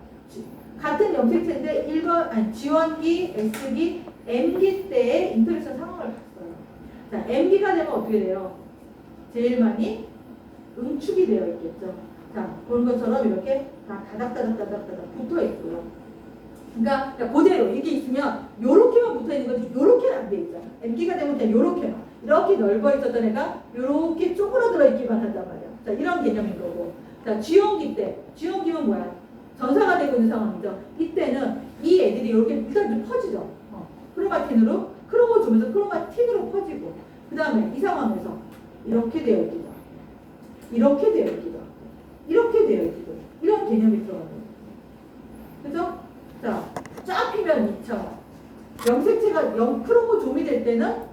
같은 염색체인데 지원기, S기, M기 때의 인터랙션 상황을 봤어요. 자, M기가 되면 어떻게 돼요? 제일 많이 응축이 되어 있겠죠. 자, 그런 것처럼 이렇게 다 다닥다닥 붙어 있고요. 그러니까 그대로 이렇게 있으면 요렇게만 붙어 있는 거지 요렇게는 안 돼 있잖아. M기가 되면 그냥 요렇게만 이렇게 넓어 있었던 애가 요렇게 쪼그라들어 있기만 한단 말이야. 자, 이런 개념인 거고. 자, G원기 때 G원기는 뭐야? 전사가 되고 있는 상황이죠. 이때는 이 애들이 이렇게 일단 좀 퍼지죠. 크로마틴으로 크로모좀에서 크로마틴으로 퍼지고 그 다음에 이 상황에서 이렇게 되어 있기도 이렇게 되어 있기도 이렇게 되어 있기도 이런 개념이 들어가요. 그죠? 자, 쫙 피면 2차 염색체가 크로모좀이 될 때는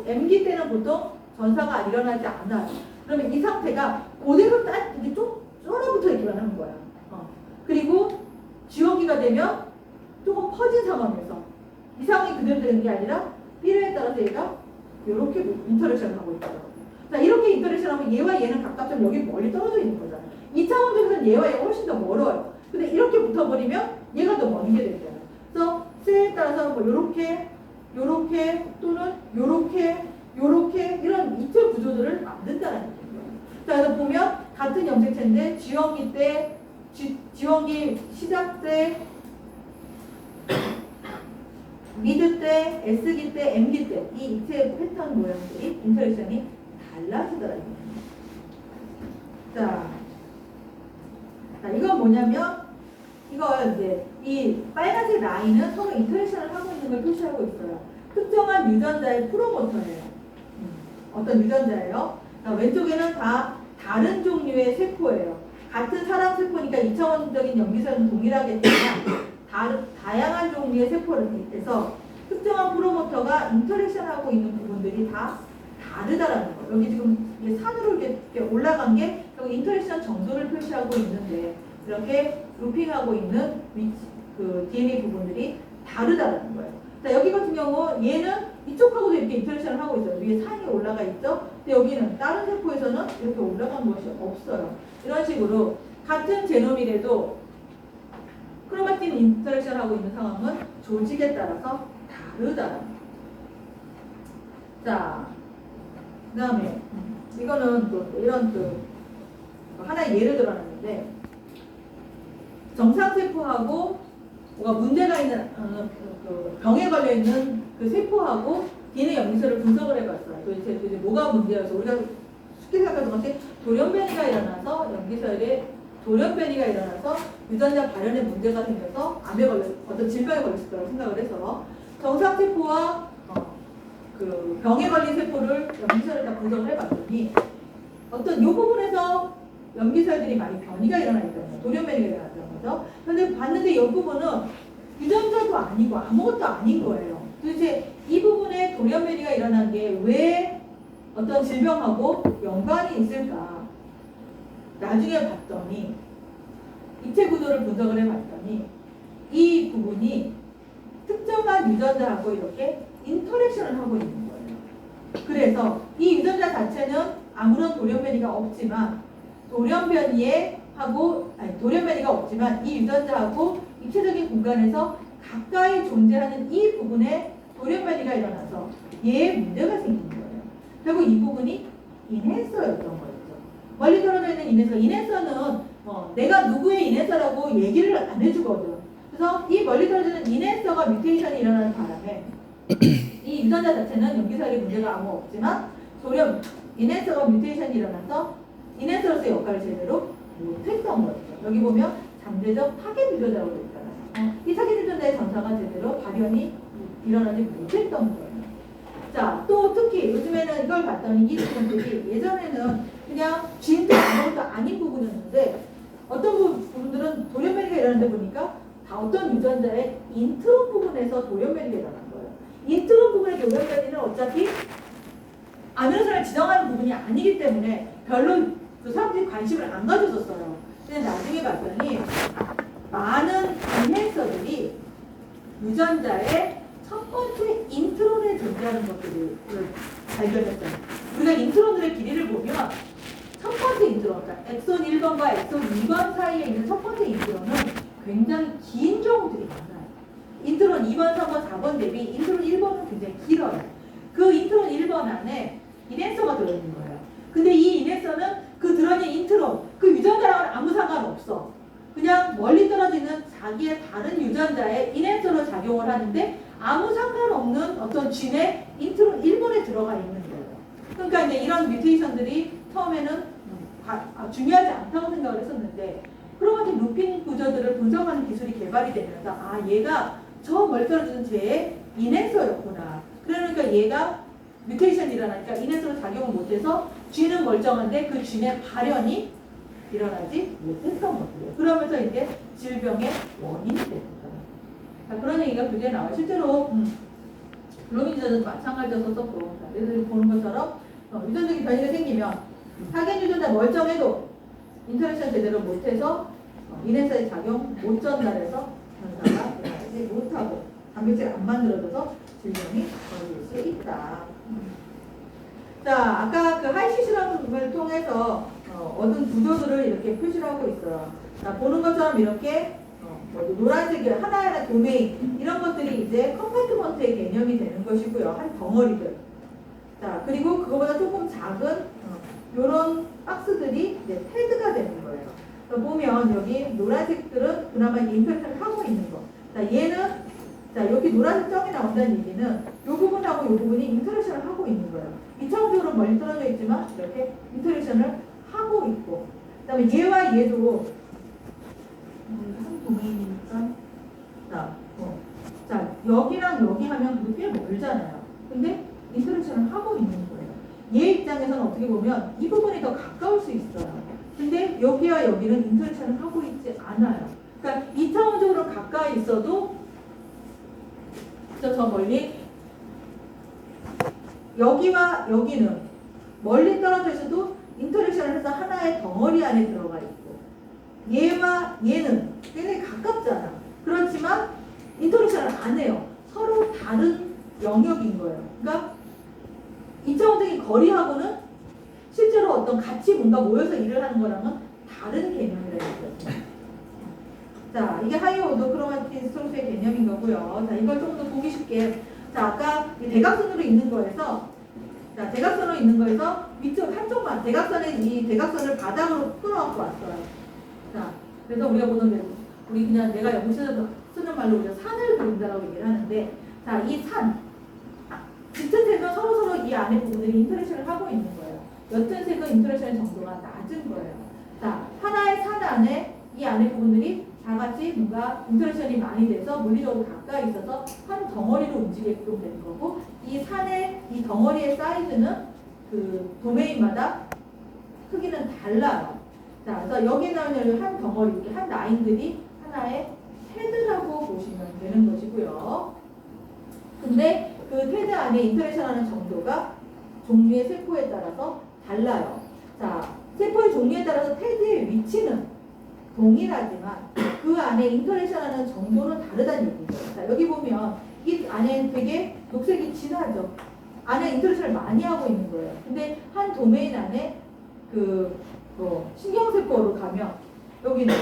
M기 때는 보통 전사가 일어나지 않아요. 그러면 이 상태가 그대로 딱 이게 좀 쫄아붙어 있기만 하는 거야. 그리고 G원기가 되면 조금 퍼진 상황에서 이 상황이 그대로 되는 게 아니라 필요에 따라서 얘가 이렇게 인터랙션을 하고 있더라고요. 자, 이렇게 인터랙션하면 얘와 얘는 각각 좀 여기 멀리 떨어져 있는 거잖아. 2차 원적에서는 얘와 얘가 훨씬 더 멀어요. 근데 이렇게 붙어버리면 얘가 더 먼 게 되잖아요. 그래서 셀에 따라서 뭐 요렇게 또는 요렇게 이런 입체 구조들을 만든다는 거예요. 자, 그래서 보면 같은 염색체인데 G원기 때 G원기 시작 때 미드 때, S기 때, M기 때 이 입체 패턴 모양들이 인터랙션이 달라지더라고요. 자, 이건 뭐냐면 이거 이제 이 빨간색 라인은 서로 인터랙션을 하고 있는 걸 표시하고 있어요. 특정한 유전자의 프로모터예요. 어떤 유전자예요? 자, 왼쪽에는 다 다른 종류의 세포예요. 같은 사람 세포니까 2차원적인 염기설은 동일하겠지만 다양한 종류의 세포를 해서 특정한 프로모터가 인터랙션하고 있는 부분들이 다 다르다라는 거예요. 여기 지금 이게 산으로 이렇게 올라간 게 여기 인터랙션 정도를 표시하고 있는데 이렇게 루핑하고 있는 그 DNA 부분들이 다르다라는 거예요. 자, 여기 같은 경우 얘는 이쪽하고도 이렇게 인터랙션을 하고 있어요. 위에 산이 올라가 있죠. 근데 여기는 다른 세포에서는 이렇게 올라간 것이 없어요. 이런 식으로 같은 제놈이라도 크로마틴 인터랙션 하고 있는 상황은 조직에 따라서 다르다. 자, 그 다음에 이거는 또 이런 하나의 예를 들어놨는데 정상세포하고 뭐가 문제가 있는 그 병에 걸려 있는 그 세포하고 DNA 염기설을 분석을 해봤어요. 도대체 뭐가 문제여서 우리가 쉽게 생각하는 것이 돌연변이가 일어나서 염기설에 돌연변이가 일어나서 유전자 발현에 문제가 생겨서 암에 어떤 질병에 걸렸을 거라고 생각을 해서 정상세포와 그 병에 걸린 세포를 염기설을 다 분석을 해봤더니 어떤 이 부분에서 염기설들이 많이 변이가 일어나 있다는 거예요. 돌연변이가 일어났다는 거죠. 그런데 봤는데 이 부분은 유전자도 아니고 아무것도 아닌 거예요. 도대체 이 부분에 돌연변이가 일어난 게 왜 어떤 질병하고 연관이 있을까? 나중에 봤더니 입체 구조를 분석을 해봤더니 이 부분이 특정한 유전자하고 이렇게 인터랙션을 하고 있는 거예요. 그래서 이 유전자 자체는 아무런 돌연변이가 없지만 돌연변이가 없지만 이 유전자하고 입체적인 공간에서 가까이 존재하는 이 부분에 돌연변이가 일어나서 얘에 문제가 생긴 거예요. 결국 이 부분이 인핸서였던 거예요. 멀리 떨어져 있는 인핸서는 내가 누구의 인핸서라고 얘기를 안 해주거든. 그래서 이 멀리 떨어져 있는 인핸서가 뮤테이션이 일어나는 바람에 이 유전자 자체는 염기설의 문제가 아무 없지만 인핸서가 뮤테이션이 일어나서 인앤서로서의 역할을 제대로 못했던 거죠. 여기 보면 잠재적 타겟 유전자라고 되어 있잖아요. 이 타겟 유전자의 전사가 제대로 발현이 일어나지 못했던 거예요. 자, 또 특히 요즘에는 이걸 봤더니 이 부분들이 예전에는 그냥 진도 아무것도 아닌 부분이었는데 어떤 부분들은 돌연변이가 일어나는데 보니까 다 어떤 유전자의 인트론 부분에서 돌연변이가 일어난 거예요. 인트론 부분의 돌연변이는 어차피 아미노산을 지정하는 부분이 아니기 때문에 별로 그 사람들이 관심을 안 가졌었어요. 근데 나중에 봤더니 많은 인헬서들이 유전자의 첫 번째 인트론에 존재하는 것들을 발견했어요. 우리가 인트론들의 길이를 보면 첫 번째 인트론, 그러니까 엑손 1번과 엑손 2번 사이에 있는 첫 번째 인트론은 굉장히 긴 경우들이 많아요. 인트론 2번, 3번, 4번 대비 인트론 1번은 굉장히 길어요. 그 인트론 1번 안에 인앤서가 들어있는 거예요. 근데 이 인앤서는 그 들어있는 인트론, 그 유전자랑은 아무 상관없어. 그냥 멀리 떨어지는 자기의 다른 유전자에 인앤서로 작용을 하는데 아무 상관없는 어떤 진의 인트론 1번에 들어가 있는 거예요. 그러니까 이제 이런 뮤테이션들이 처음에는 중요하지 않다고 생각을 했었는데 크로마틴 루핀 구조들을 분석하는 기술이 개발이 되면서 아 얘가 저 멀리 떨어지는 쟤의 인앤서였구나. 그러니까 얘가 뮤테이션이 일어나니까 인앤서로 작용을 못해서 쥐는 멀쩡한데 그 쥐의 발현이 일어나지 못했던 것들이에요. 그러면서 이제 질병의 원인이 되는 거예요. 자, 그런 얘기가 교재에 나와요. 실제로 블루민주전자도 마찬가지여서 썼고 얘들 보는 것처럼 유전적인 변이가 생기면 타겟 유전자 멀쩡해도 인터랙션 제대로 못해서 인앤서의 작용 못 전달해서 전사가 일어나지 못하고 단백질 안 만들어져서 질병이 벌어질 수 있다. 자, 아까 그 하이시 실험을 통해서 얻은 구조들을 이렇게 표시를 하고 있어요. 자, 보는 것처럼 이렇게 노란색이 하나하나 도메인 이런 것들이 이제 컴파트먼트의 개념이 되는 것이고요. 한 덩어리들. 자, 그리고 그거보다 조금 작은 이런 박스들이 이제 패드가 되는 거예요. 보면 여기 노란색들은 그나마 인터랙션을 하고 있는 거. 자, 얘는 자, 여기 노란색 점이 나온다는 얘기는 이 부분하고 이 부분이 인터랙션을 하고 있는 거예요. 이차원적으로 멀리 떨어져 있지만 이렇게 인터랙션을 하고 있고, 그 다음에 얘와 얘도 한 도메인이니까 자, 여기랑 여기 하면 그게 꽤 멀잖아요. 근데 인터랙션을 하고 있는 거예요. 얘 입장에서는 어떻게 보면 이 부분이 더 가까울 수 있어요. 근데 여기와 여기는 인터랙션을 하고 있지 않아요. 그러니까 2차원적으로 가까이 있어도 저 멀리 여기와 여기는 멀리 떨어져 있어도 인터랙션을 해서 하나의 덩어리 안에 들어가 있고 얘와 얘는 굉장히 가깝잖아. 그렇지만 인터랙션을 안 해요. 서로 다른 영역인 거예요. 그러니까 2차원적인 거리하고는 실제로 어떤 같이 뭔가 모여서 일을 하는 거랑은 다른 개념이라는 거죠. 자, 이게 하이오도 크로마틴 스트롱스의 개념인 거고요. 자, 이걸 조금 더 보기 쉽게. 자, 아까 이 대각선으로 있는 거에서, 자, 대각선으로 있는 거에서 위쪽 한쪽만, 이 대각선을 바닥으로 끊어갖고 왔어요. 자, 그래서 우리가 보는 대로, 우리 그냥 내가 영국에서 쓰는 말로 우리가 산을 그린다라고 얘기를 하는데, 자, 이 산, 짙은 색은 서로 이 안에 부분들이 인터랙션을 하고 있는 거예요. 옅은 색은 인터랙션의 정도가 낮은 거예요. 자, 하나의 산 안에 이 안에 부분들이 다 같이 뭔가 인터랙션이 많이 돼서 물리적으로 가까이 있어서 한 덩어리로 움직이게끔 되는 거고, 이 산의 이 덩어리의 사이즈는 그 도메인마다 크기는 달라요. 자, 그래서 여기 나오는 한 덩어리, 이렇게 한 라인들이 하나의 테드라고 보시면 되는 것이고요. 근데 그 테드 안에 인터랙션하는 정도가 종류의 세포에 따라서 달라요. 자, 세포의 종류에 따라서 테드의 위치는 동일하지만 그 안에 인터랙션하는 정도는 다르다는 얘기죠. 자, 여기 보면 이 안에 되게 녹색이 진하죠. 안에 인터랙션을 많이 하고 있는 거예요. 근데 한 도메인 안에 그 신경세포로 가면 여기는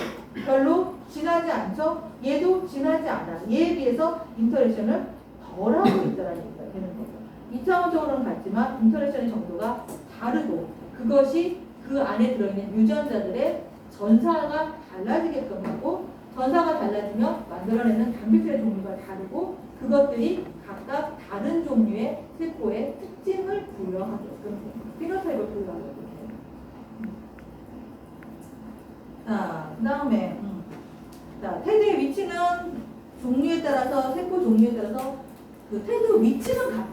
별로 진하지 않죠. 얘도 진하지 않아. 얘에 비해서 인터랙션을 덜 하고 있다는 얘기가 되는 거죠. 2차원적으로는 같지만 인터랙션의 정도가 다르고 그것이 그 안에 들어있는 유전자들의 전사가 달라지게끔 하고 전사가 달라지면 만들어내는 단백질의 종류가 다르고 그것들이 각각 다른 종류의 세포의 특징을 부여하게끔 피노타입을 부여하게끔 해요. 자, 그 다음에 자, 테드의 위치는 종류에 따라서 세포 종류에 따라서 그 테드 위치는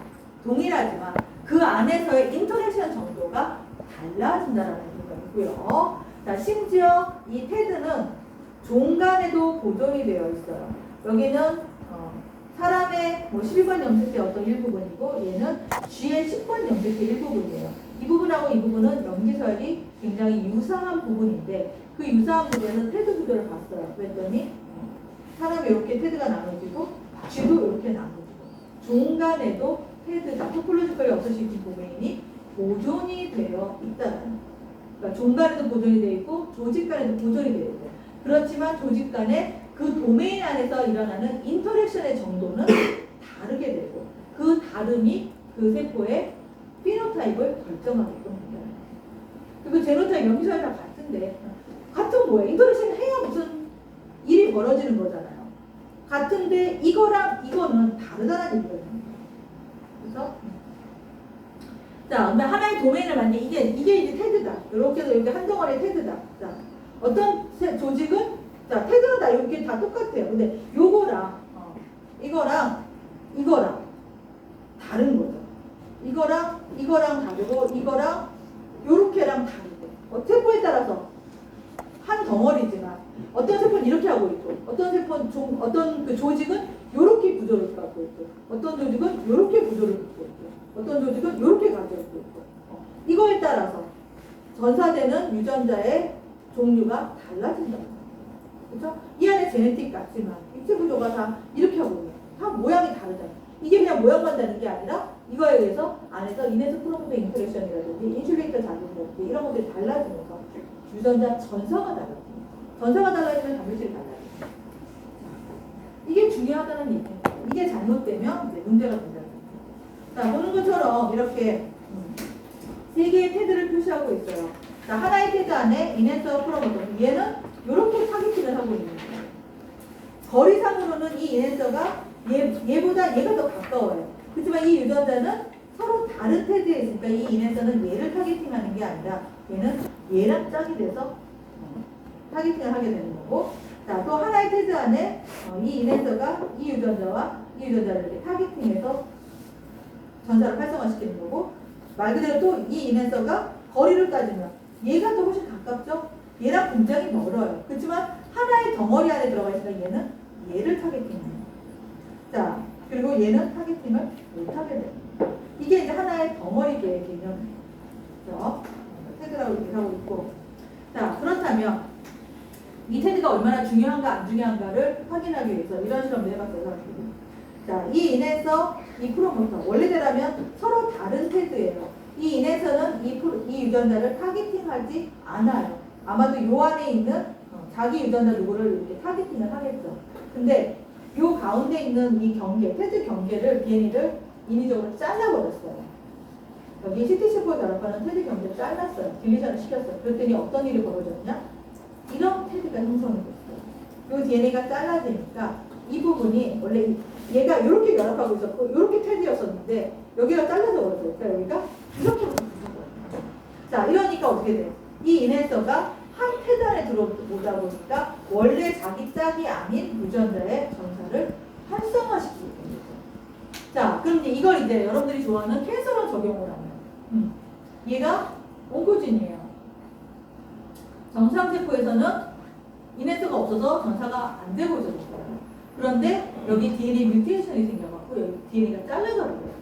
동일하지만 그 안에서의 인터랙션 정도가 달라진다라는 얘기가 있고요. 자, 심지어 이 테드는 종간에도 보존이 되어 있어요. 여기는 사람의 뭐 12번 염색체 어떤 일부분이고 얘는 쥐의 10번 염색체 일부분이에요. 이 부분하고 이 부분은 염기서열이 굉장히 유사한 부분인데 그 유사한 부분에서 테드 구조를 봤어요. 그랬더니 사람이 이렇게 테드가 나눠지고 쥐도 이렇게 나눠지고 종간에도 테드가 토폴로지컬이 없어지는 도메인이 보존이 되어 있다는, 그러니까 종간에도 보존이 되어 있고 조직 간에도 보존이 되어 있고, 그렇지만 조직 간에 그 도메인 안에서 일어나는 인터랙션의 정도는 다르게 되고 그 다름이 그 세포의 피노타입을 결정하게끔 합니다. 그리고 제노타입 염기서열 다 같은데 같은 뭐예요? 인터랙션 해야 무슨 일이 벌어지는 거잖아요. 같은데 이거랑 이거는 다르다는 얘기거든요. 그래서 자, 그러면 하나의 도메인을 만든 이게 이제 테드다. 이렇게 해서 여기 한 덩어리의 테드다. 자, 어떤 조직은 자, 테드는 다 이렇게 다 똑같아요. 근데 요거랑 이거랑 다른 거죠. 이거랑 다르고 이거랑 요렇게랑 다르고 세포에 따라서 한 덩어리지만 어떤 세포는 이렇게 하고 있고 어떤 세포는 어떤 그 조직은 요렇게 구조를 갖고 있고 어떤 조직은 요렇게 구조를 갖고 있고 어떤 조직은 요렇게 가지고 있고 이거에 따라서 전사되는 유전자의 종류가 달라진다. 그렇죠? 이 안에 제네틱 같지만 입체 구조가 다 이렇게 하고 있는 다 모양이 다르잖아요. 이게 그냥 모양만 다른 게 아니라 이거에 의해서 안에서 이네스 프로모터 인터랙션이라든지 인슐레이터 작용이라든지 이런 것들이 달라지면서 유전자 전사가 달라집니다. 전사가 달라지면 단백질이 달라집니다. 이게 중요하다는 얘기예요. 이게 잘못되면 이제 문제가 된다. 자, 보는 것처럼 이렇게 세 개의 테드를 표시하고 있어요. 자, 하나의 테드 안에 이네서 프로모터 얘는 이렇게 타겟팅을 하고 있는 거예요. 거리상으로는 이 이네서가 얘보다 얘가 더 가까워요. 그렇지만 이 유전자는 서로 다른 테드에 있으니까 이 이네서는 얘를 타겟팅하는 게 아니라 얘는 얘랑 짝이 돼서 타겟팅을 하게 되는 거고, 자, 또 하나의 테드 안에 이 이네서가 이 유전자와 이 유전자를 이렇게 타겟팅해서 전사를 활성화시키는 거고, 말 그대로 또 이 이네서가 거리를 따지면 얘가 더 훨씬 가깝죠? 얘랑 굉장히 멀어요. 그렇지만 하나의 덩어리 안에 들어가 있으니까 얘는 얘를 타겟팅해요. 자, 그리고 얘는 타겟팅을 못하게 됩니다. 이게 이제 하나의 덩어리의 개념이죠. 테드라고 이렇게 하고 있고. 자, 그렇다면 이 테드가 얼마나 중요한가 안 중요한가를 확인하기 위해서 이런 실험을 해봤어요. 자, 이 인에서 이 프로모터 원래대로라면 서로 다른 테드예요. 이 인에서는 이 유전자를 타겟팅하지 않아요. 아마도 요 안에 있는 자기 유전자 누구를 이렇게 타겟팅을 하겠죠. 근데 요 가운데 있는 이 경계, 테드 경계를 DNA를 인위적으로 잘라버렸어요. 여기 CTC4 결합하는 테드 경계를 잘랐어요. 딜리션을 시켰어요. 그랬더니 어떤 일이 벌어졌냐? 이런 테드가 형성이 됐어요. 요 DNA가 잘라지니까 이 부분이 원래 얘가 이렇게 결합하고 있었고 이렇게 테드였었는데 여기가 잘라져 버렸어요. 그러니까 여기가 이렇게 붙은 거예요. 자, 이러니까 어떻게 돼요? 이 이네서가 한 테드 안에 들어오다 보니까 원래 자기 짝이 아닌 유전자의 전사를 활성화시키게 됩니다. 자, 그럼 이걸 이제 여러분들이 좋아하는 캔서로 적용을 하면 얘가 온코진이에요. 정상세포에서는 이네서가 없어서 전사가 안 되고 있었어요. 그런데 여기 DNA 뮤테이션이 생겨갖고 여기 DNA가 잘라져 버렸어요.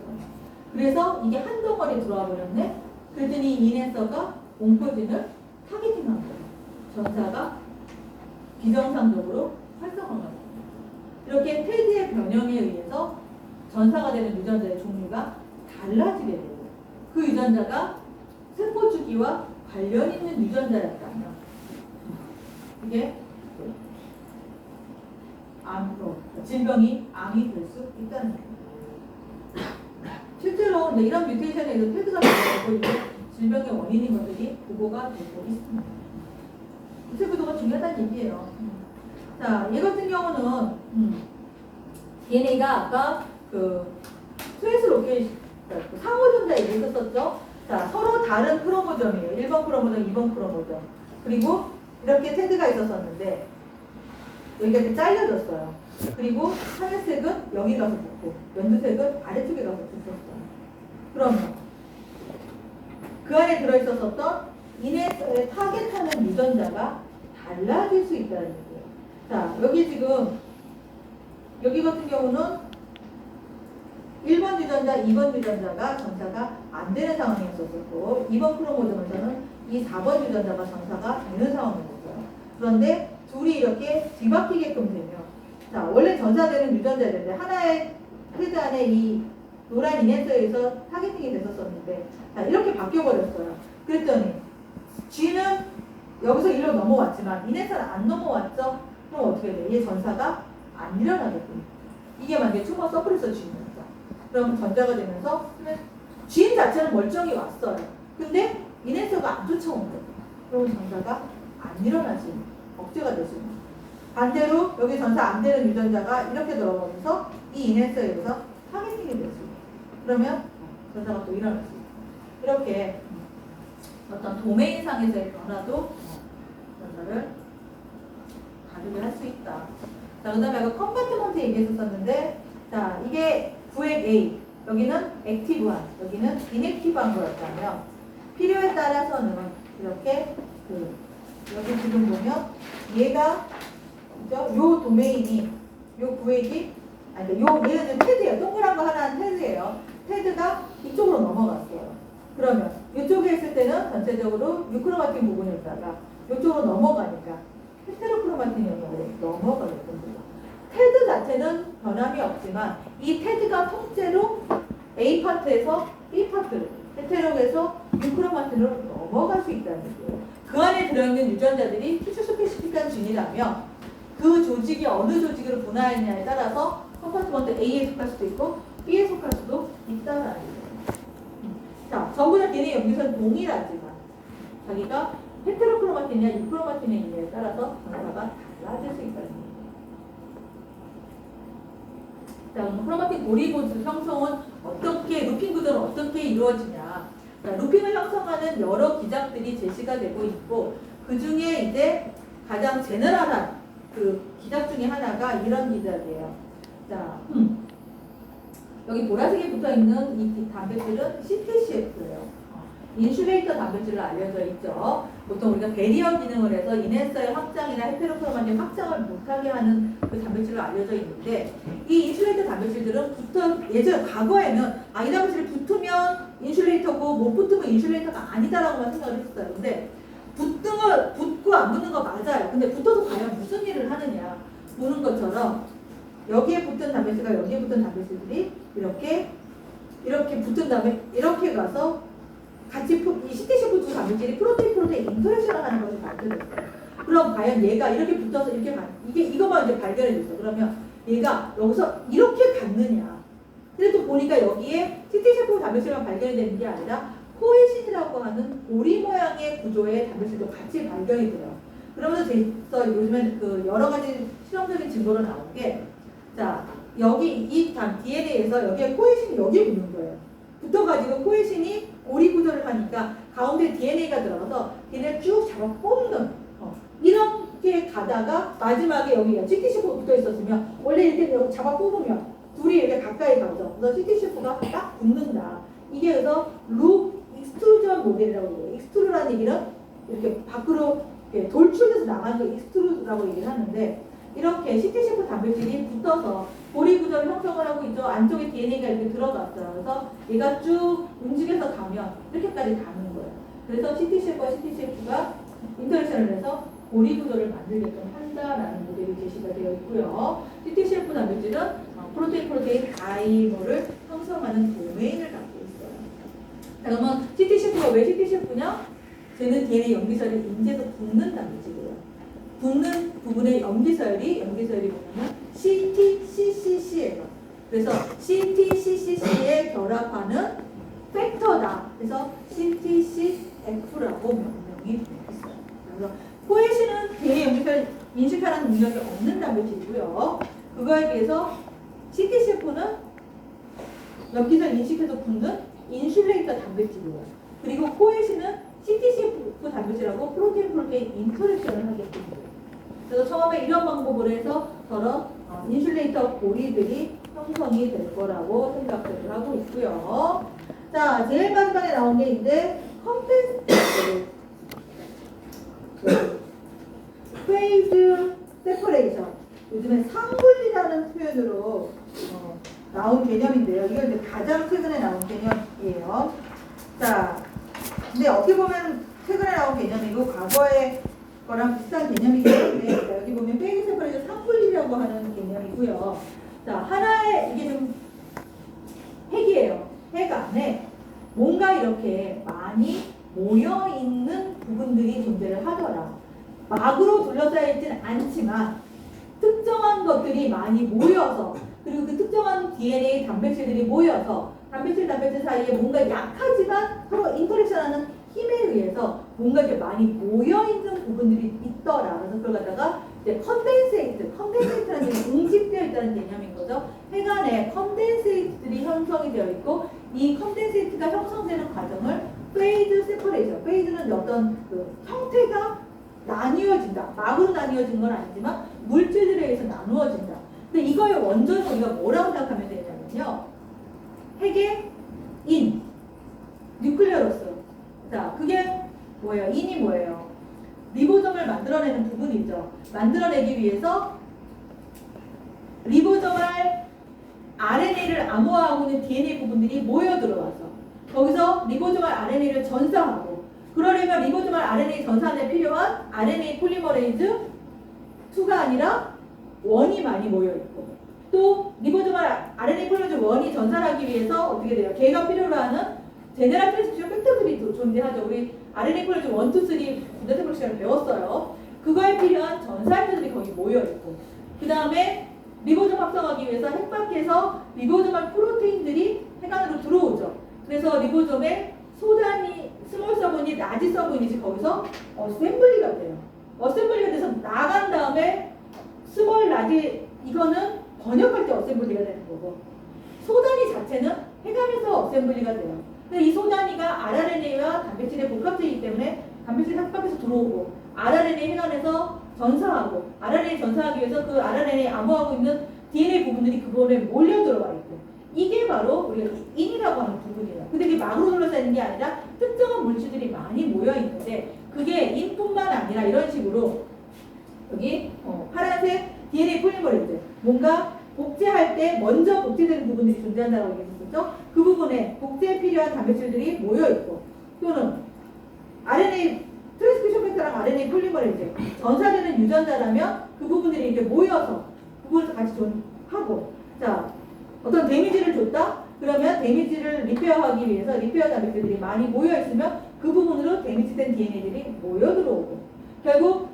그래서 이게 한 덩어리에 들어와 버렸네. 그랬더니 이네서가 온코진을 타겟팅한 거예요. 전사가 비정상적으로 활성화가 됩니다. 이렇게 테드의 변형에 의해서 전사가 되는 유전자의 종류가 달라지게 되고 그 유전자가 세포 주기와 관련 있는 유전자였다면 이게 질병이 암이 될 수 있다는 거예요. 실제로 이런 뮤테이션에 의해서 테드가 발생하고 질병의 원인인 것들이 보고가 되고 있습니다. 유체구도가 중요하다는 얘기예요. 자, 얘 같은 경우는 DNA가 아까 그 트레이스 로케이션 상호전자 얘기했었죠. 자, 서로 다른 크로모점이에요. 1번 크로모점, 2번 크로모점. 그리고 이렇게 테드가 있었었는데 여기가 이렇게 잘려졌어요. 그리고 하늘색은 여기 가서 붙고 연두색은 아래쪽에 가서 붙었어요. 그러면 그 안에 들어있었던 이네서의 타겟하는 유전자가 달라질 수 있다는 얘기예요. 자, 여기 지금 여기 같은 경우는 1번 유전자, 2번 유전자가 전사가 안 되는 상황이었었고 2번 크로모즘에서는 이 4번 유전자가 전사가 되는 상황이었어요. 그런데 둘이 이렇게 뒤바뀌게끔 되면 자, 원래 전사되는 유전자인데 하나의 헤드 안에 이 노란 이네서에서 타겟팅이 됐었었는데 자, 이렇게 바뀌어버렸어요. 그랬더니 G는 여기서 일로 넘어왔지만 이네서는 안 넘어왔죠? 그럼 어떻게 돼? 얘 전사가 안 일어나겠군요. 이게 만약에 튜머 서프레서 G입니다. 그럼 전자가 되면서 G 자체는 멀쩡히 왔어요. 근데 이네서가 안 쫓아온 거예요. 그럼 전사가 안 일어나지. 억제가 되지. 반대로 여기 전사 안 되는 유전자가 이렇게 들어가면서 이 이네서에서 타겟팅이 되지. 그러면 전사가 또 일어나지. 이렇게 어떤 도메인상에서의 변화도 전사를 가지게 할 수 있다. 자, 그 다음에 아까 컴파트먼트 얘기했었는데 자, 이게 구획 A, 여기는 액티브한, 여기는 인액티브한 거였다면 필요에 따라서는 이렇게 여기 지금 보면 얘가 그죠? 요 도메인이 요 구획이 아니 요 얘는 테드예요. 동그란 거 하나는 테드예요. 테드가 이쪽으로 넘어갔어요. 그러면 이쪽에 있을 때는 전체적으로 유크로마틴 부분이었다가 이쪽으로 넘어가니까 헤테로크로마틴 영역으로 넘어가게끔 돼요. 테드 자체는 변함이 없지만 이 테드가 통째로 A 파트에서 B 파트로 헤테로에서 유크로마틴으로 넘어갈 수 있다는 거예요. 그 안에 들어있는 유전자들이 티슈 스페시픽한 진이라면 그 조직이 어느 조직으로 분화했냐에 따라서 컴파트먼트 A에 속할 수도 있고 B에 속할 수도 있다는 거예요. 자, 전부 다 DNA 연기선 동일하지만 자기가 헤테로크로마틴이냐 유크로마틴이냐에 따라서 변화가 달라질 수 있다는 거예요. 자, 그럼 크로마틴 고리구조 형성은 어떻게, 루핀 구조는 어떻게 이루어지냐. 자, 루핀을 형성하는 여러 기작들이 제시가 되고 있고, 그 중에 이제 가장 제너럴한 그 기작 중에 하나가 이런 기작이에요. 자, 여기 보라색에 붙어 있는 이 단백질은 CTCF예요. 인슐레이터 단백질로 알려져 있죠. 보통 우리가 배리어 기능을 해서 이네서의 확장이나 헤테로크로마틴 확장을 못하게 하는 그 단백질로 알려져 있는데 이 인슐레이터 단백질들은 예전 과거에는 이 단백질이 붙으면 인슐레이터고 못 붙으면 인슐레이터가 아니다라고만 생각을 했었어요. 근데 붙고 안 붙는 거 맞아요. 근데 붙어서 과연 무슨 일을 하느냐 보는 것처럼 여기에 붙은 단백질과 여기에 붙은 단백질들이 이렇게 붙은 다음에 이렇게 가서 같이 이 CTCF 두 단백질이 프로테인 인터랙션을 하는 것이 발견됐어요. 그럼 과연 얘가 이렇게 붙어서 이렇게 이것만 이제 발견이 됐어. 그러면 얘가 여기서 이렇게 갔느냐? 그래도 보니까 여기에 CTCF 단백질만 발견이 되는 게 아니라 코에신이라고 하는 고리 모양의 구조의 단백질도 같이 발견이 돼요. 그러면서 요즘엔 그 여러 가지 실험적인 증거로 나온 게 자, 여기 이 DNA에서 여기에 코에신이 여기에 붙는 거예요. 붙어가지고 코에신이 고리 구조를 하니까 가운데 DNA가 들어가서 DNA를 쭉 잡아 뽑는 이렇게 가다가 마지막에 여기가 CTCF가 붙어 있었으면 원래 이렇게 여기 잡아 뽑으면 둘이 이렇게 가까이 가죠. 그래서 CTCF가 딱 붙는다. 이게 그래서 룩 익스트루전 모델이라고 해요. 익스트루라는 얘기는 이렇게 밖으로 돌출돼서 나가는 거 익스트루라고 얘기를 하는데 이렇게 CTCF 단백질이 붙어서 고리 구조를 형성을 하고 있죠. 안쪽에 DNA가 이렇게 들어갔어요. 그래서 얘가 쭉 움직여서 가면 이렇게까지 가는 거예요. 그래서 CTCF와 CTCF가 인터랙션을 해서 고리 구조를 만들게끔 한다라는 모델이 제시가 되어 있고요. CTCF 단백질은 프로테인 다이머를 형성하는 도메인을 갖고 있어요. 자, 그러면 CTCF가 왜 CTCF냐? 쟤는 DNA 염기설이 인제도 붙는 단백질이에요. 붙는 부분의 염기서열이 보면 CTCCC예요. 그래서 CTCCC에 결합하는 팩터다. 그래서 CTCF라고 명명이 되어 있어요. 그래서 코에신은 DNA 염기설 인식하는 능력이 없는 단백질이고요. 그거에 비해서 CTCF는 염기설 인식해서 붙는 인슐레이터 단백질이에요. 그리고 코에신은 CTCF 단백질하고 프로테인 인터랙션을 하겠습니다. 그래서 처음에 이런 방법으로 해서 저런 인슐레이터 고리들이 형성이 될 거라고 생각을 하고 있고요. 자, 제일 마지막에 나온 게 이제 페이즈 세퍼레이션. 요즘에 상분리라는 표현으로 나온 개념인데요. 이건 이제 가장 최근에 나온 개념이에요. 자, 근데 어떻게 보면 최근에 나온 개념이고 과거의 거랑 비슷한 개념이기 때문에 여기 보면 페이지 세퍼레이션 상분리라고 하는 개념이고요. 자, 하나의 이게 좀 핵이에요. 핵 안에 뭔가 이렇게 많이 모여 있는 부분들이 존재를 하더라. 막으로 둘러싸여 있지는 않지만 특정한 것들이 많이 모여서 그리고 그 특정한 DNA 단백질들이 모여서 단백질 사이에 뭔가 약하지만 서로 인터랙션하는 힘에 의해서 뭔가 이렇게 많이 모여있는 부분들이 있더라. 그래서 그걸 갖다가 이제 컨덴세이트라는 게 응집되어 있다는 개념인 거죠. 핵 안에 컨덴세이트들이 형성이 되어 있고 이 컨덴세이트가 형성되는 과정을 페이즈 세퍼레이션. 페이즈는 어떤 그 형태가 나뉘어진다. 막으로 나뉘어진 건 아니지만 물질들에 의해서 나누어진다. 근데 이거의 원전을 우리가 뭐라고 생각하면 되냐면요. 핵의 인, 뉴클레어로스. 자, 그게 뭐예요? 인이 뭐예요? 리보점을 만들어내는 부분이죠. 만들어내기 위해서 리보점을 RNA를 암호화하고 있는 DNA 부분들이 모여 들어와서 거기서 리보점을 RNA를 전사하고 그러려면 리보점을 RNA 전사하는 데 필요한 RNA 폴리머레이즈 2가 아니라 1이 많이 모여 있고 또 리보점을 RNA 폴리머레이즈 1이 전사하기 위해서 어떻게 돼요? 걔가 필요로 하는 제네럴 트랜스크립션 팩터들이 존재하죠. 우리 RNA 폴리머레이즈 1, 2, 3 분자체벌 시간을 배웠어요. 그거에 필요한 전사들이 거기 모여 있고 그 다음에 리보점 합성하기 위해서 핵 밖에서 리보점한 프로테인들이 핵 안으로 들어오죠. 그래서 리보점에 소단이 스몰 서브니 라지 서브니지 거기서 어셈블리가 돼요. 어셈블리가 돼서 나간 다음에 스몰 라지 이거는 번역할 때 어셈블리가 되는 거고 소단위 자체는 핵 안에서 어셈블리가 돼요. 근데 이 소단위가 rRNA와 단백질의 복합체이기 때문에 단백질 핵 밖에서 들어오고 rRNA 핵 안에서 전사하고 rRNA 전사하기 위해서 그 rRNA 암호하고 있는 DNA 부분들이 그거에 몰려 들어가 있고 이게 바로 우리가 인이라고 하는 부분이에요. 근데 이게 막으로 둘러싸이는 게 아니라 특정한 물질들이 많이 모여 있는데 그게 인뿐만 아니라 이런 식으로 여기 파란색 DNA 폴리머레이즈 뭔가 복제할 때 먼저 복제되는 부분들이 존재한다고 얘기했었죠. 그 부분에 복제에 필요한 단백질들이 모여 있고 또는 RNA 트랜스크립션 팩터랑 RNA 폴리머레이즈 전사되는 유전자라면 그 부분들이 이렇게 모여서 그걸 같이 하고 자 어떤 데미지를 줬다? 그러면 데미지를 리페어하기 위해서 리페어 단백질들이 많이 모여 있으면 그 부분으로 데미지된 DNA들이 모여 들어오고 결국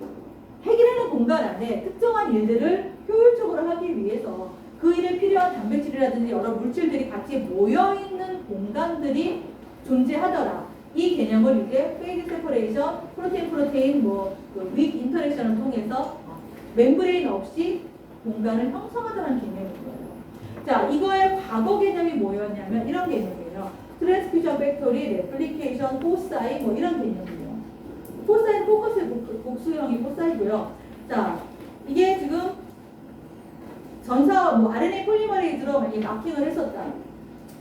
핵이라는 공간 안에 특정한 일들을 효율적으로 하기 위해서 그 일에 필요한 단백질이라든지 여러 물질들이 같이 모여 있는 공간들이 존재하더라. 이 개념을 이제 페이지 세퍼레이션, 프로테인 윅 인터랙션을 통해서 멤브레인 없이 공간을 형성하다는 개념인 거예요. 자, 이거의 과거 개념이 뭐였냐면 이런 개념이에요. 트랜스크립션 팩토리, 레플리케이션, 포사이 이런 개념이에요. 포사이는 포커스의 복수형이 포사이고요. 자, 이게 지금 전사 RNA 폴리머레이즈로 만약에 마킹을 했었다.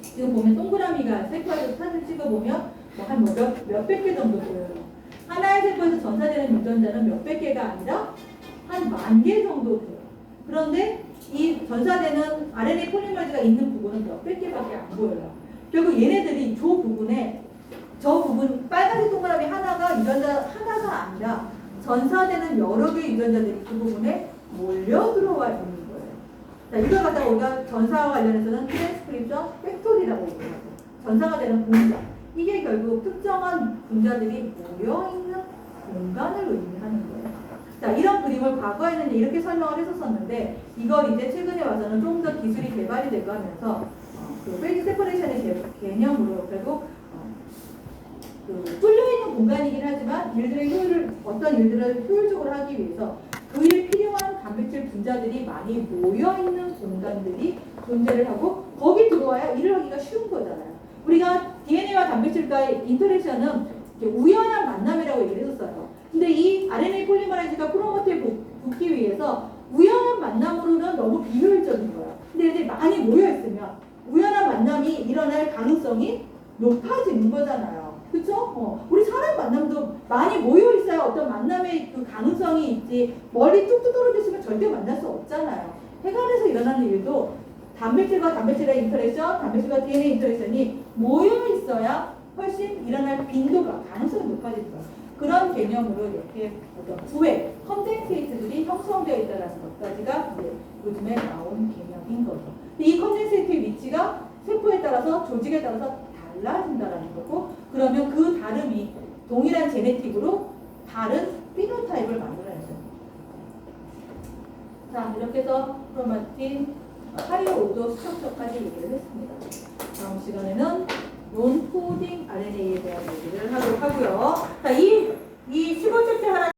지금 보면 동그라미가 세포에서 사진 찍어보면 한 몇백 개 정도 보여요. 하나의 세포에서 전사되는 유전자는 몇백 개가 아니라 한 10,000개 정도 돼요. 그런데 이 전사되는 RNA 폴리머레이즈가 있는 부분은 몇백 개밖에 안 보여요. 결국 얘네들이 저 부분 빨간색 동그라미 하나가 유전자 하나가 아니라 전사되는 여러 개의 유전자들이 그 부분에 몰려 들어와 있는 거예요. 자, 이걸 갖다가 우리가 전사와 관련해서는 트랜스크립션 팩토리라고 얘기하고 전사가 되는 분자. 이게 결국 특정한 분자들이 모여있는 공간을 의미하는 거예요. 자, 이런 그림을 과거에는 이렇게 설명을 했었었는데 이걸 이제 최근에 와서는 좀 더 기술이 개발이 되고 하면서 그 페이지 세퍼레이션의 개념으로 결국 뚫려있는 공간이긴 하지만 어떤 일들을 효율적으로 하기 위해서 그 일에 필요한 단백질 분자들이 많이 모여있는 공간들이 존재를 하고 거기 들어와야 일을 하기가 쉬운 거잖아요. 우리가 DNA와 단백질과의 인터랙션은 이제 우연한 만남이라고 얘기를 했었어요. 근데 이 RNA 폴리머라이즈가 크로마틴에 붙기 위해서 우연한 만남으로는 너무 비효율적인 거야. 근데 애들이 많이 모여있으면 우연한 만남이 일어날 가능성이 높아지는 거잖아요. 그쵸? 우리 사람 만남도 많이 모여있어야 어떤 만남의 그 가능성이 있지, 멀리 뚝뚝 떨어졌으면 절대 만날 수 없잖아요. 해관에서 일어나는 일도 단백질과 단백질의 인터랙션, 단백질과 DNA 인터랙션이 모여있어야 훨씬 일어날 빈도가, 가능성이 높아질 거예요. 그런 개념으로 이렇게 어떤 구획, 컨덴세이트들이 형성되어 있다는 것까지가 이제 요즘에 나온 개념인 거죠. 이 컨덴세이트의 위치가 세포에 따라서, 조직에 따라서 달라진다는 거고, 그러면 그 다름이 동일한 제네틱으로 다른 피노타입을 만들어내죠. 자, 이렇게 해서 크로마틴 하이어 오더 스트럭처까지 얘기를 했습니다. 다음 시간에는 논코딩 RNA에 대한 얘기를 하도록 하고요. 자, 이 15챕터 하나